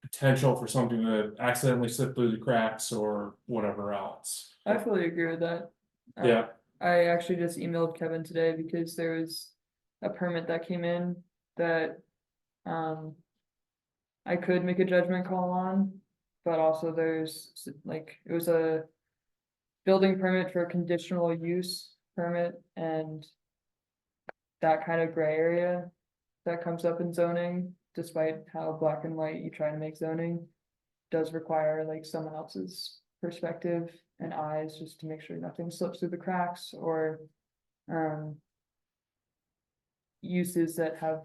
potential for something to accidentally slip through the cracks or whatever else. I fully agree with that. Yeah. I actually just emailed Kevin today because there was a permit that came in that I could make a judgment call on, but also there's it was a building permit for a conditional use permit, and that kind of gray area that comes up in zoning, despite how black and white you try to make zoning, does require someone else's perspective and eyes, just to make sure nothing slips through the cracks, or uses that have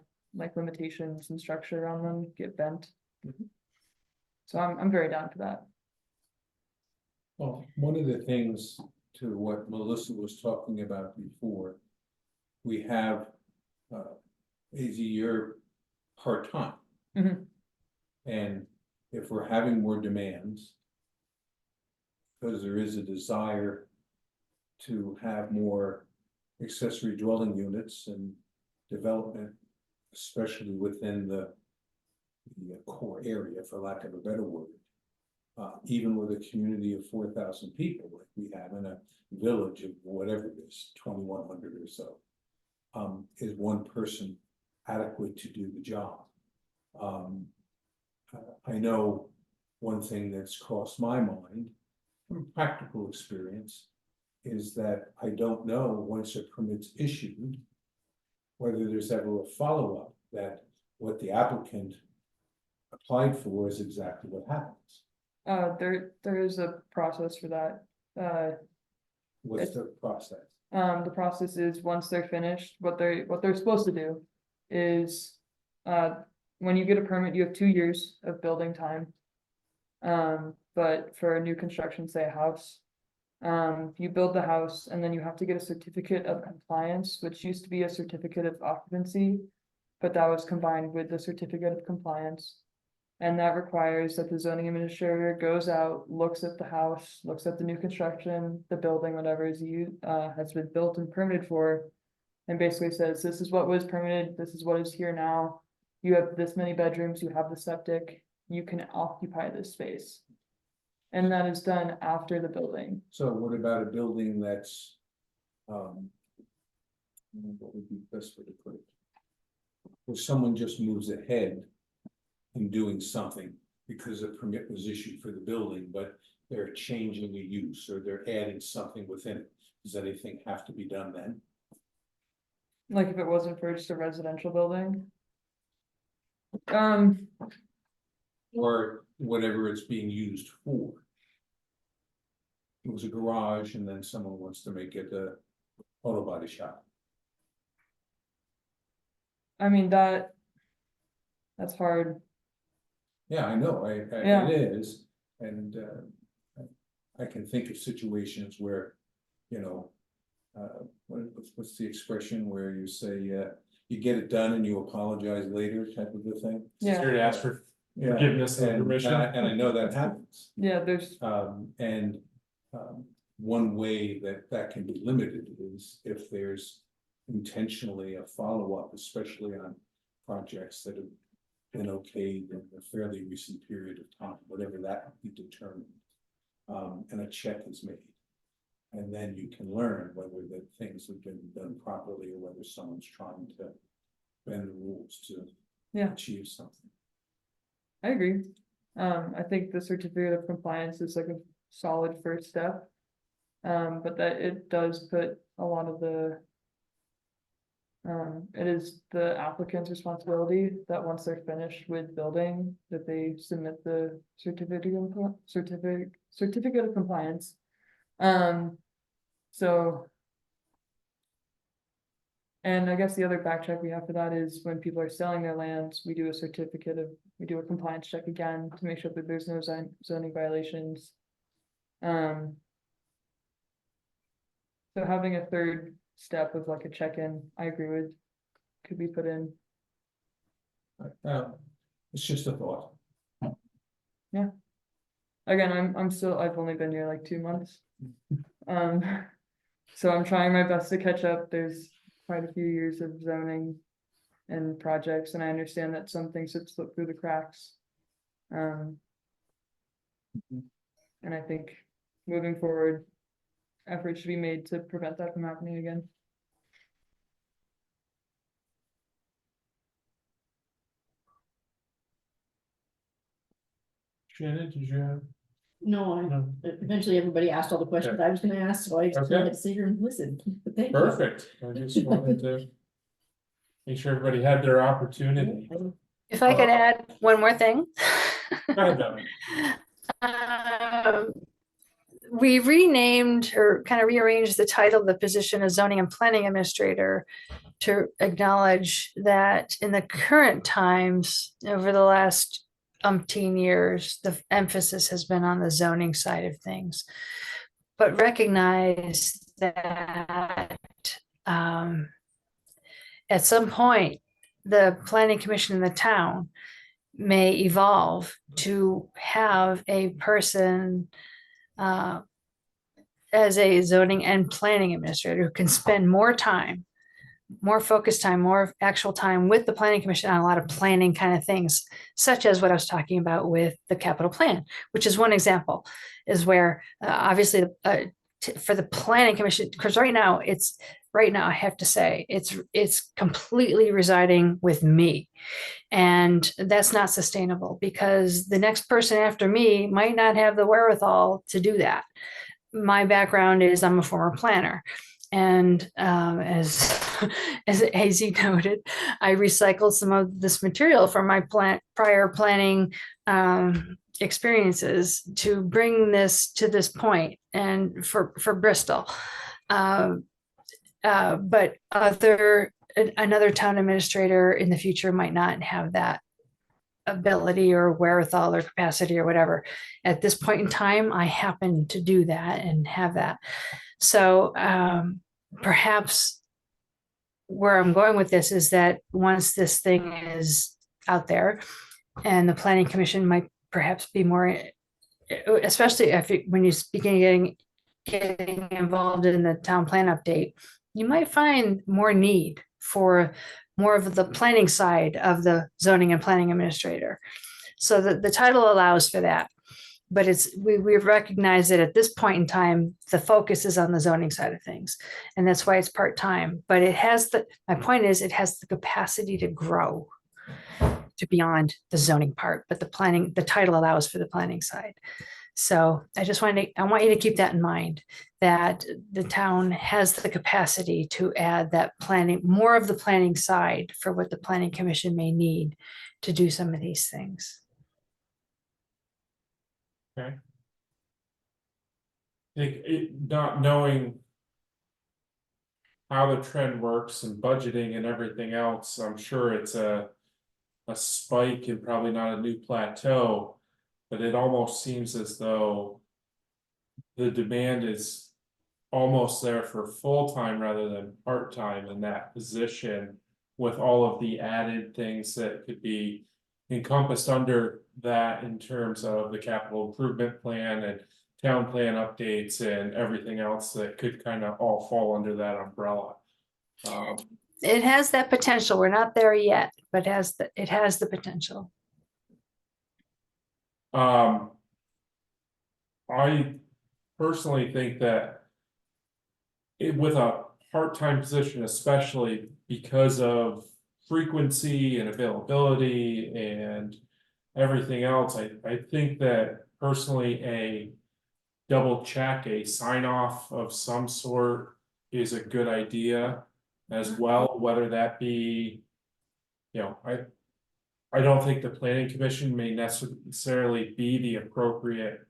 limitations and structure on them get bent. So I'm very down for that. Well, one of the things to what Melissa was talking about before, we have you're part-time. Mhm. And if we're having more demands because there is a desire to have more accessory dwelling units and development, especially within the core area, for lack of a better word. Even with a community of 4,000 people, like we have in a village of whatever it is, 2,100 or so, is one person adequate to do the job? I know one thing that's crossed my mind from practical experience is that I don't know, once a permit's issued, whether there's ever a follow-up, that what the applicant applied for is exactly what happens. There is a process for that. What's the process? The process is, once they're finished, what they're supposed to do is, when you get a permit, you have 2 years of building time. But for a new construction, say a house, you build the house and then you have to get a certificate of compliance, which used to be a certificate of occupancy, but that was combined with the certificate of compliance. And that requires that the zoning administrator goes out, looks at the house, looks at the new construction, the building, whatever has been built and permitted for, and basically says, this is what was permitted, this is what is here now. You have this many bedrooms, you have the septic, you can occupy this space. And that is done after the building. So what about a building that's, what would be the best way to put it? Where someone just moves ahead in doing something because a permit was issued for the building, but they're changing a use or they're adding something within it. Does anything have to be done then? Like if it wasn't for just a residential building? Or whatever it's being used for? It was a garage and then someone wants to make it a auto body shop. I mean, that's hard. Yeah, I know, Yeah. it is, and I can think of situations where, you know, what's the expression where you say, you get it done and you apologize later type of a thing? Yeah. Here to ask for Yeah, forgiveness and permission. and I know that happens. Yeah, there's, One way that can be limited is if there's intentionally a follow-up, especially on projects that have been okayed in a fairly recent period of time, whatever that would be determined. And a check is made. And then you can learn whether the things have been done properly or whether someone's trying to bend the rules to achieve something. I agree. I think the certificate of compliance is like a solid first step. But that it does put a lot of it is the applicant's responsibility that once they're finished with building, that they submit the certificate of compliance. So. And I guess the other back check we have for that is when people are selling their lands, we do a compliance check again to make sure that there's no zoning violations. So having a third step of like a check-in, I agree with, could be put in. It's just a thought. Again, I've only been here like 2 months. So I'm trying my best to catch up. There's quite a few years of zoning and projects, and I understand that some things have slipped through the cracks. And I think moving forward, effort should be made to prevent that from happening again. Shannon, did you have? No, No. eventually everybody asked all the questions I was gonna ask, so I just Okay. had to sit here and listen. But thank you. Perfect. I just wanted to make sure everybody had their opportunity. If I could add one more thing. Go ahead, Devin. We renamed or kind of rearranged the title of the position as zoning and planning administrator to acknowledge that in the current times, over the last umpteen years, the emphasis has been on the zoning side of things. But recognize that at some point, the planning commission in the town may evolve to have a person as a zoning and planning administrator who can spend more time, more focused time, more actual time with the planning commission on a lot of planning kind of things, such as what I was talking about with the capital plan, which is one example, is where obviously for the planning commission, because right now I have to say it's completely residing with me. And that's not sustainable because the next person after me might not have the wherewithal to do that. My background is I'm a former planner. And as AZ noted, I recycled some of this material from my prior planning experiences to bring this to this point and for Bristol. But another town administrator in the future might not have that ability or wherewithal or capacity or whatever. At this point in time, I happen to do that and have that. So perhaps where I'm going with this is that once this thing is out there and the planning commission might perhaps be more, especially when you begin getting involved in the town plan update, you might find more need for more of the planning side of the zoning and planning administrator. So the title allows for that. But we recognize that at this point in time, the focus is on the zoning side of things. And that's why it's part-time. But my point is, it has the capacity to grow to beyond the zoning part, but the title allows for the planning side. So I want you to keep that in mind, that the town has the capacity to add that planning, more of the planning side for what the planning commission may need to do some of these things. Okay. Not knowing how the trend works and budgeting and everything else, I'm sure it's a spike and probably not a new plateau, but it almost seems as though the demand is almost there for full-time rather than part-time in that position, with all of the added things that could be encompassed under that in terms of the capital improvement plan and town plan updates and everything else that could kind of all fall under that umbrella. It has that potential. We're not there yet, but it has the potential. I personally think that with a part-time position, especially because of frequency and availability and everything else, I think that personally a double check, a sign off of some sort is a good idea as well, whether that be, I don't think the planning commission may necessarily be the appropriate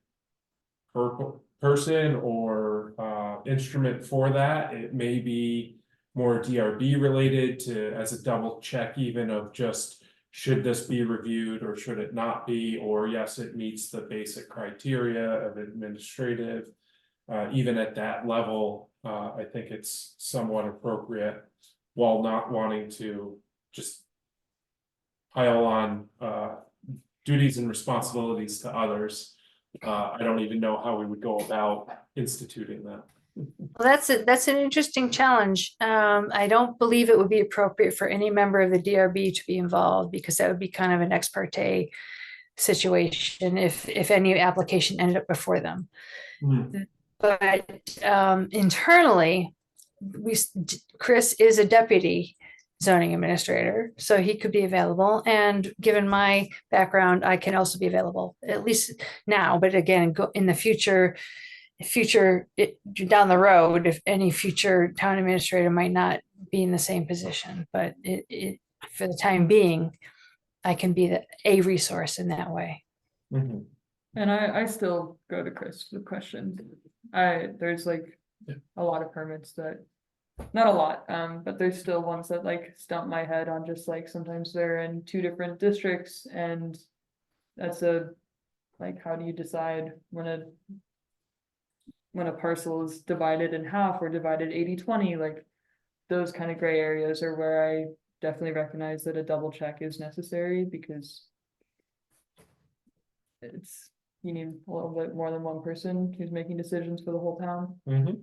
person or instrument for that. It may be more DRB related to as a double check, even of just should this be reviewed or should it not be, or yes, it meets the basic criteria of administrative. Even at that level, I think it's somewhat appropriate, while not wanting to just pile on duties and responsibilities to others. I don't even know how we would go about instituting that. Well, that's an interesting challenge. I don't believe it would be appropriate for any member of the DRB to be involved, because that would be kind of an ex parte situation if any application ended up before them. But internally, Chris is a deputy zoning administrator, so he could be available. And given my background, I can also be available, at least now. But again, in the future, down the road, if any future town administrator might not be in the same position, but for the time being, I can be a resource in that way. Mm-hmm. And I still go to Chris with questions. There's like a lot of permits that, not a lot, but there's still ones that like stump my head on, just like sometimes they're in two different districts, and that's how do you decide when a parcel is divided in half or divided 80-20, like those kind of gray areas are where I definitely recognize that a double check is necessary, because you need a little bit more than one person who's making decisions for the whole town. Mhm.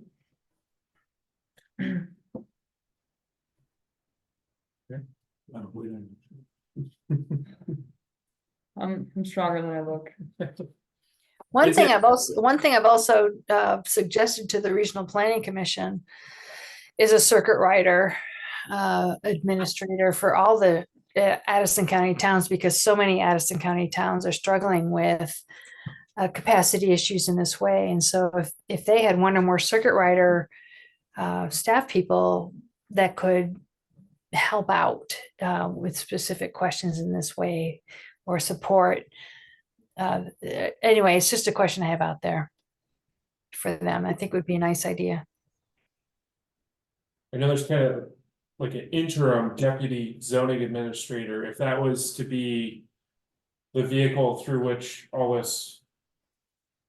I'm stronger than I look. Is it- One thing I've also suggested to the Regional Planning Commission is a circuit rider administrator for all the Addison County towns, because so many Addison County towns are struggling with capacity issues in this way. And so if they had one or more circuit rider staff people that could help out with specific questions in this way or support. Anyway, it's just a question I have out there for them. I think would be a nice idea. I know there's kind of like an interim deputy zoning administrator, if that was to be the vehicle through which all this,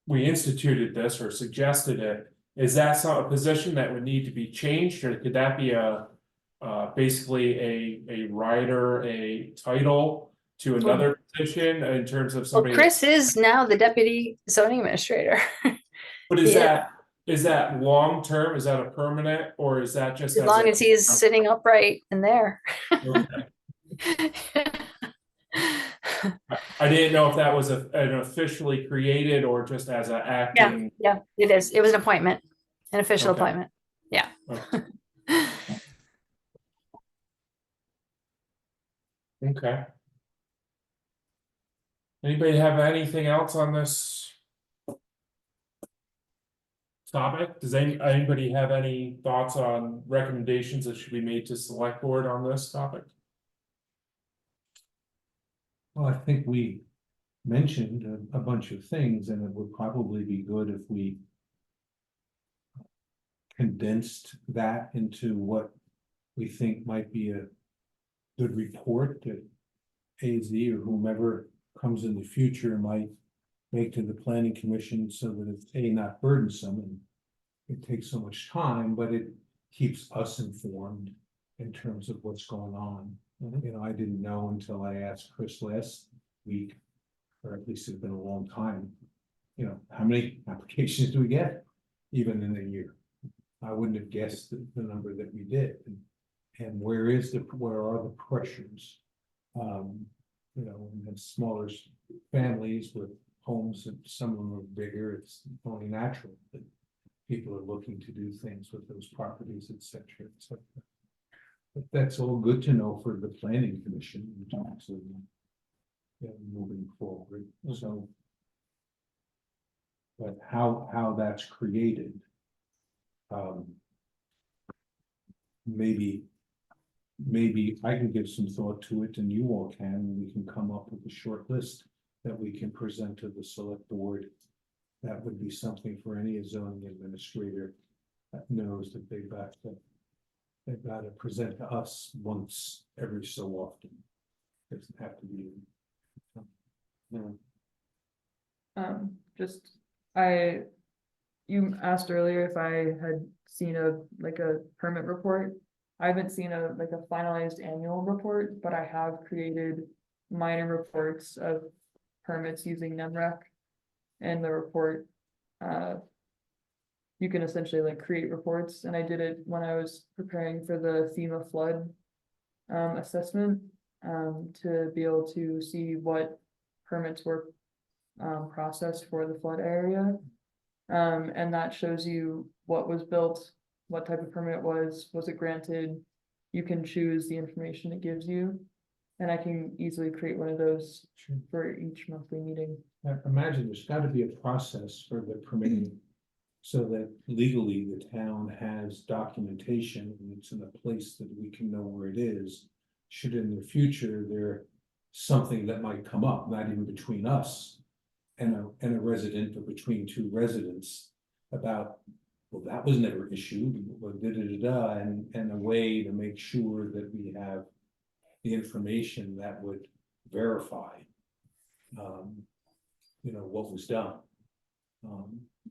we instituted this or suggested it, is that a position that would need to be changed, or could that be a basically a rider, a title to another position in terms of Well, somebody? Chris is now the deputy zoning administrator. But is Yeah. that long term? Is that a permanent, or is that just As long as he's sitting upright in there. Okay. I didn't know if that was an officially created or just as an acting. Yeah, it is. It was an appointment, an official Okay. appointment. Yeah. Okay. Anybody have anything else on this topic? Does anybody have any thoughts on recommendations that should be made to select board on this topic? Well, I think we mentioned a bunch of things, and it would probably be good if we condensed that into what we think might be a good report that AZ or whomever comes in the future might make to the planning commission, so that it's not burdensome and it takes so much time, but it keeps us informed in terms of what's going on. You know, I didn't know until I asked Chris last week, or at least it's been a long time, you know, how many applications do we get even in a year? I wouldn't have guessed the number that we did. And where are the pressures? You know, and smaller families with homes, and some of them are bigger, it's only natural that people are looking to do things with those properties, et cetera, et cetera. But that's all good to know for the planning commission in terms of moving forward. So, but how that's created, maybe I can give some thought to it, and you all can, and we can come up with a short list that we can present to the select board. That would be something for any zoning administrator that knows that they've got to present to us once every so often. It doesn't have to be. Just, you asked earlier if I had seen a permit report. I haven't seen a finalized annual report, but I have created minor reports of permits using NEMREC. And the report, you can essentially create reports, and I did it when I was preparing for the FEMA flood assessment, to be able to see what permits were processed for the flood area. And that shows you what was built, what type of permit was it granted. You can choose the information it gives you, and I can easily create one of those for each monthly meeting. I imagine there's got to be a process for the permitting, so that legally the town has documentation and it's in a place that we can know where it is. Should in the future there something that might come up, not even between us and a resident, or between two residents, about, well, that was never issued, or and a way to make sure that we have the information that would verify you know, what was done.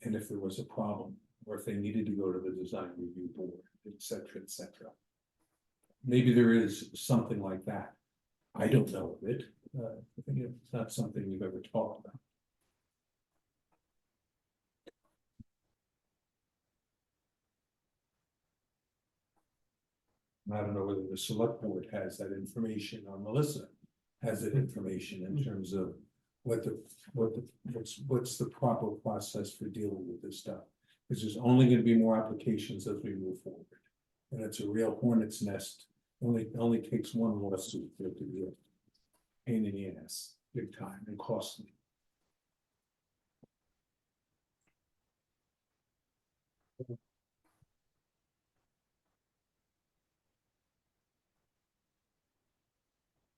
And if there was a problem, or if they needed to go to the design review board, et cetera, et cetera. Maybe there is something like that. I don't know of it. I think it's not something we've ever talked about. I don't know whether the select board has that information, or Melissa has that information in terms of what's the proper process for dealing with this stuff. Because there's only gonna be more applications as we move forward. And it's a real hornet's nest. Only takes one lawsuit for it to be a pain in the ass, big time and costly.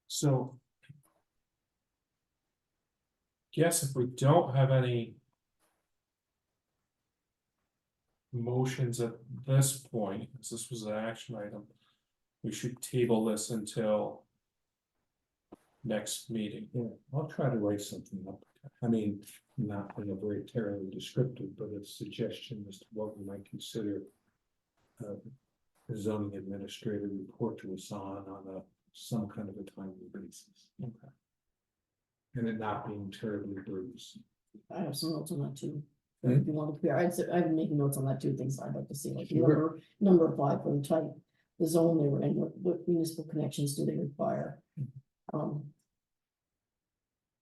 So. Guess if we don't have any. Motions at this point, because this was an action item. We should table this until. Next meeting. Yeah, I'll try to write something up. I mean, not in a very terribly descriptive, but a suggestion as to what we might consider. The zoning administrator report to us on some kind of a timely basis. Okay. And it not being terribly burdensome. I have some notes on that too. Hmm? If you want to compare, I've been making notes on that too, things I'd like to see, like Sure. number applied for the type, the zone they were in, what municipal connections do they require?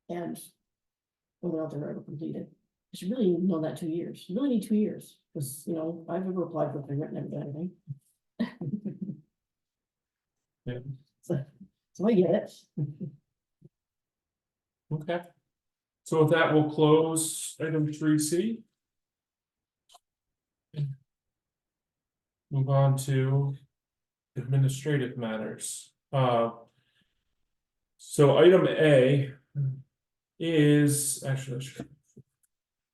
And whether or not they're ever completed. You should really know that 2 years, you really need 2 years, because, you know, I've never applied for a permit, never done anything. Yeah. So I get it. Okay. So with that, we'll close item 3C. Move on to administrative matters. So item A is actually.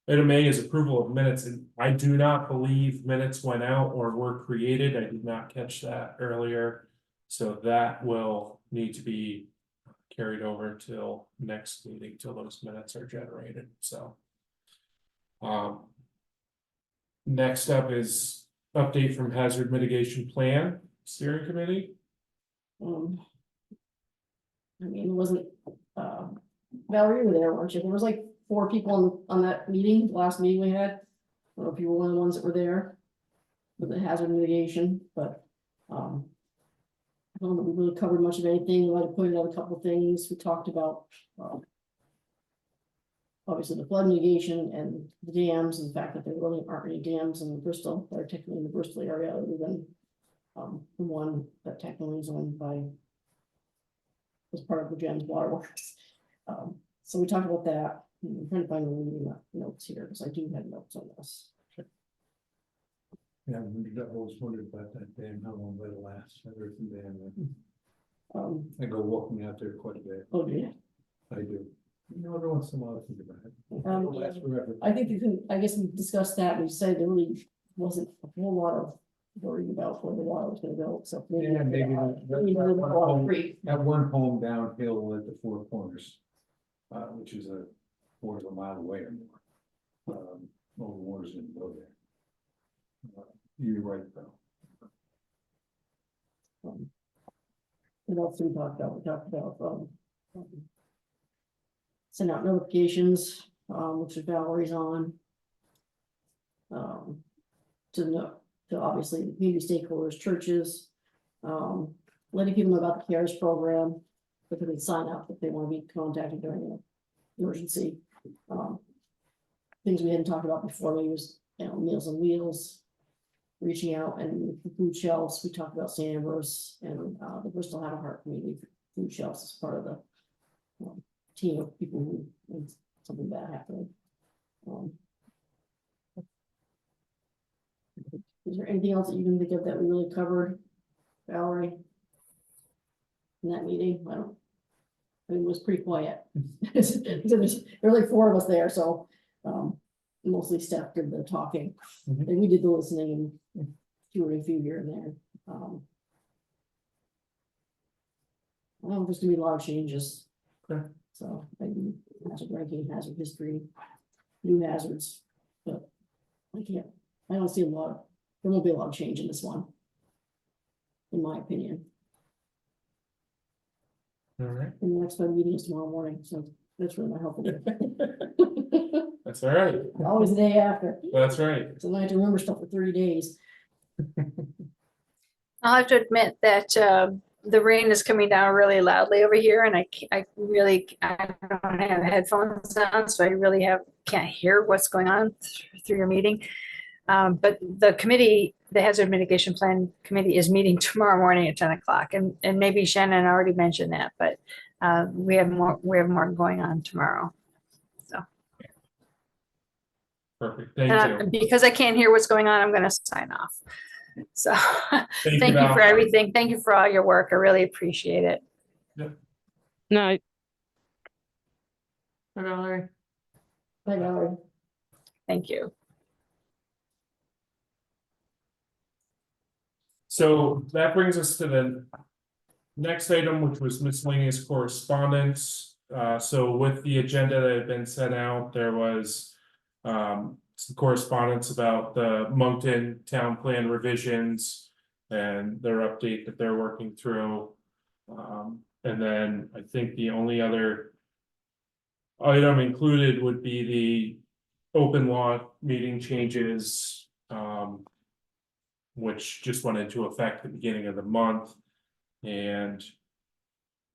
Item A is approval of minutes, and I do not believe minutes went out or were created. I did not catch that earlier. So that will need to be carried over till next meeting, till those minutes are generated, so. Next up is update from hazard mitigation plan steering committee. I mean, it wasn't, Valerie, you were there, weren't you? There was like 4 people on that meeting, the last meeting we had. I don't know if you were one of the ones that were there. With the hazard mitigation, but, I don't know that we really covered much of anything. We might have pointed out a couple of things. We talked about, obviously the flood mitigation and the dams, and the fact that there really aren't any dams in Bristol, that are technically in the Bristol area, other than, the one that technically is owned by, was part of the Gems Waterworks. So we talked about that. I'm trying to find the reading notes here, because I do have notes on this. Yeah, I always wondered about that dam, how long that'll last. I heard from Dan. I go walking out there quite a bit. Oh, yeah. I do. You know, every once in a while I think about it. Um, It'll last forever. I think you can, I guess we discussed that, we said there really wasn't a whole lot of worrying about where the water was gonna go, so. Yeah, maybe that one home downhill at the Four Corners, which is a quarter of a mile away or more. All the water's gonna go there. You're right, though. What else did we talk about? We talked about, send out notifications, which Valerie's on. To obviously the community stakeholders, churches, letting people know about the CARES program, that they can sign up if they want to be contacted during an emergency. Things we hadn't talked about before, maybe was, Meals on Wheels, reaching out, and the food shelves. We talked about St. Ambrose and the Bristol Have a Heart Community food shelves as part of the team of people who had something bad happening. Is there anything else that you can think of that we really covered, Valerie? In that meeting? It was pretty quiet. There were like 4 of us there, so mostly Steph did the talking. Mhm. And we did the listening and threw a few here and there. I don't know if there's gonna be a lot of changes. Okay. So maybe hazard ranking, hazard history, new hazards, but I don't see there won't be a lot of change in this one. In my opinion. All right, And the next meeting is tomorrow morning, so that's really not helpful. that's all right. Always the day after, That's right. so I have to remember stuff for 30 days. I'll have to admit that the rain is coming down really loudly over here, and I don't have headphones on, so I really can't hear what's going on through your meeting. But the committee, the Hazard Mitigation Plan Committee, is meeting tomorrow morning at 10 o'clock, and maybe Shannon already mentioned that, but we have more going on tomorrow. So Perfect, thank you. because I can't hear what's going on, I'm going to sign off. So thank you Val. for everything. Thank you for all your work. I really appreciate it. No, Hi, Valerie. Bye, Valerie. Thank you. So that brings us to the next item, which was miscellaneous correspondence. So with the agenda that had been sent out, there was some correspondence about the Moncton Town Plan revisions and their update that they're working through. And then I think the only other item included would be the open law meeting changes, which just went into effect at the beginning of the month. And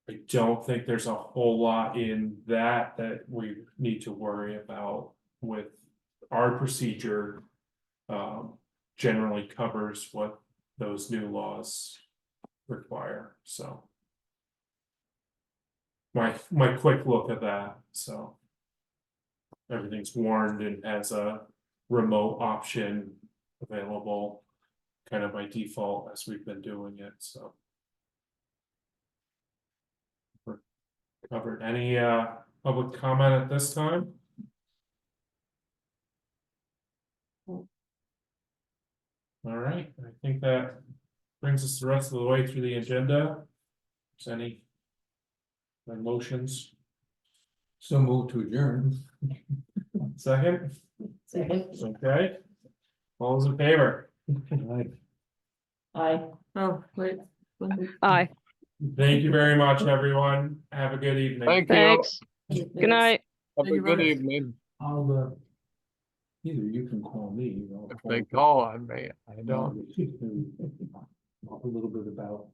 I don't think there's a whole lot in that we need to worry about with our procedure. Generally covers what those new laws require, so. My quick look at that, so. Everything's warned and has a remote option available, kind of by default as we've been doing it, so. We're covered. Any public comment at this time? All right, I think that brings us the rest of the way through the agenda. Is any motions? So move to adjourn. Second? Second. Okay. All those in favor? Aye. Oh, wait. aye, Thank you very much, everyone. Have a good evening. Thank you. thanks. Good night. Have Thank a you good very much. evening. I'll either you can call me. If they call on me, I don't. Talk a little bit about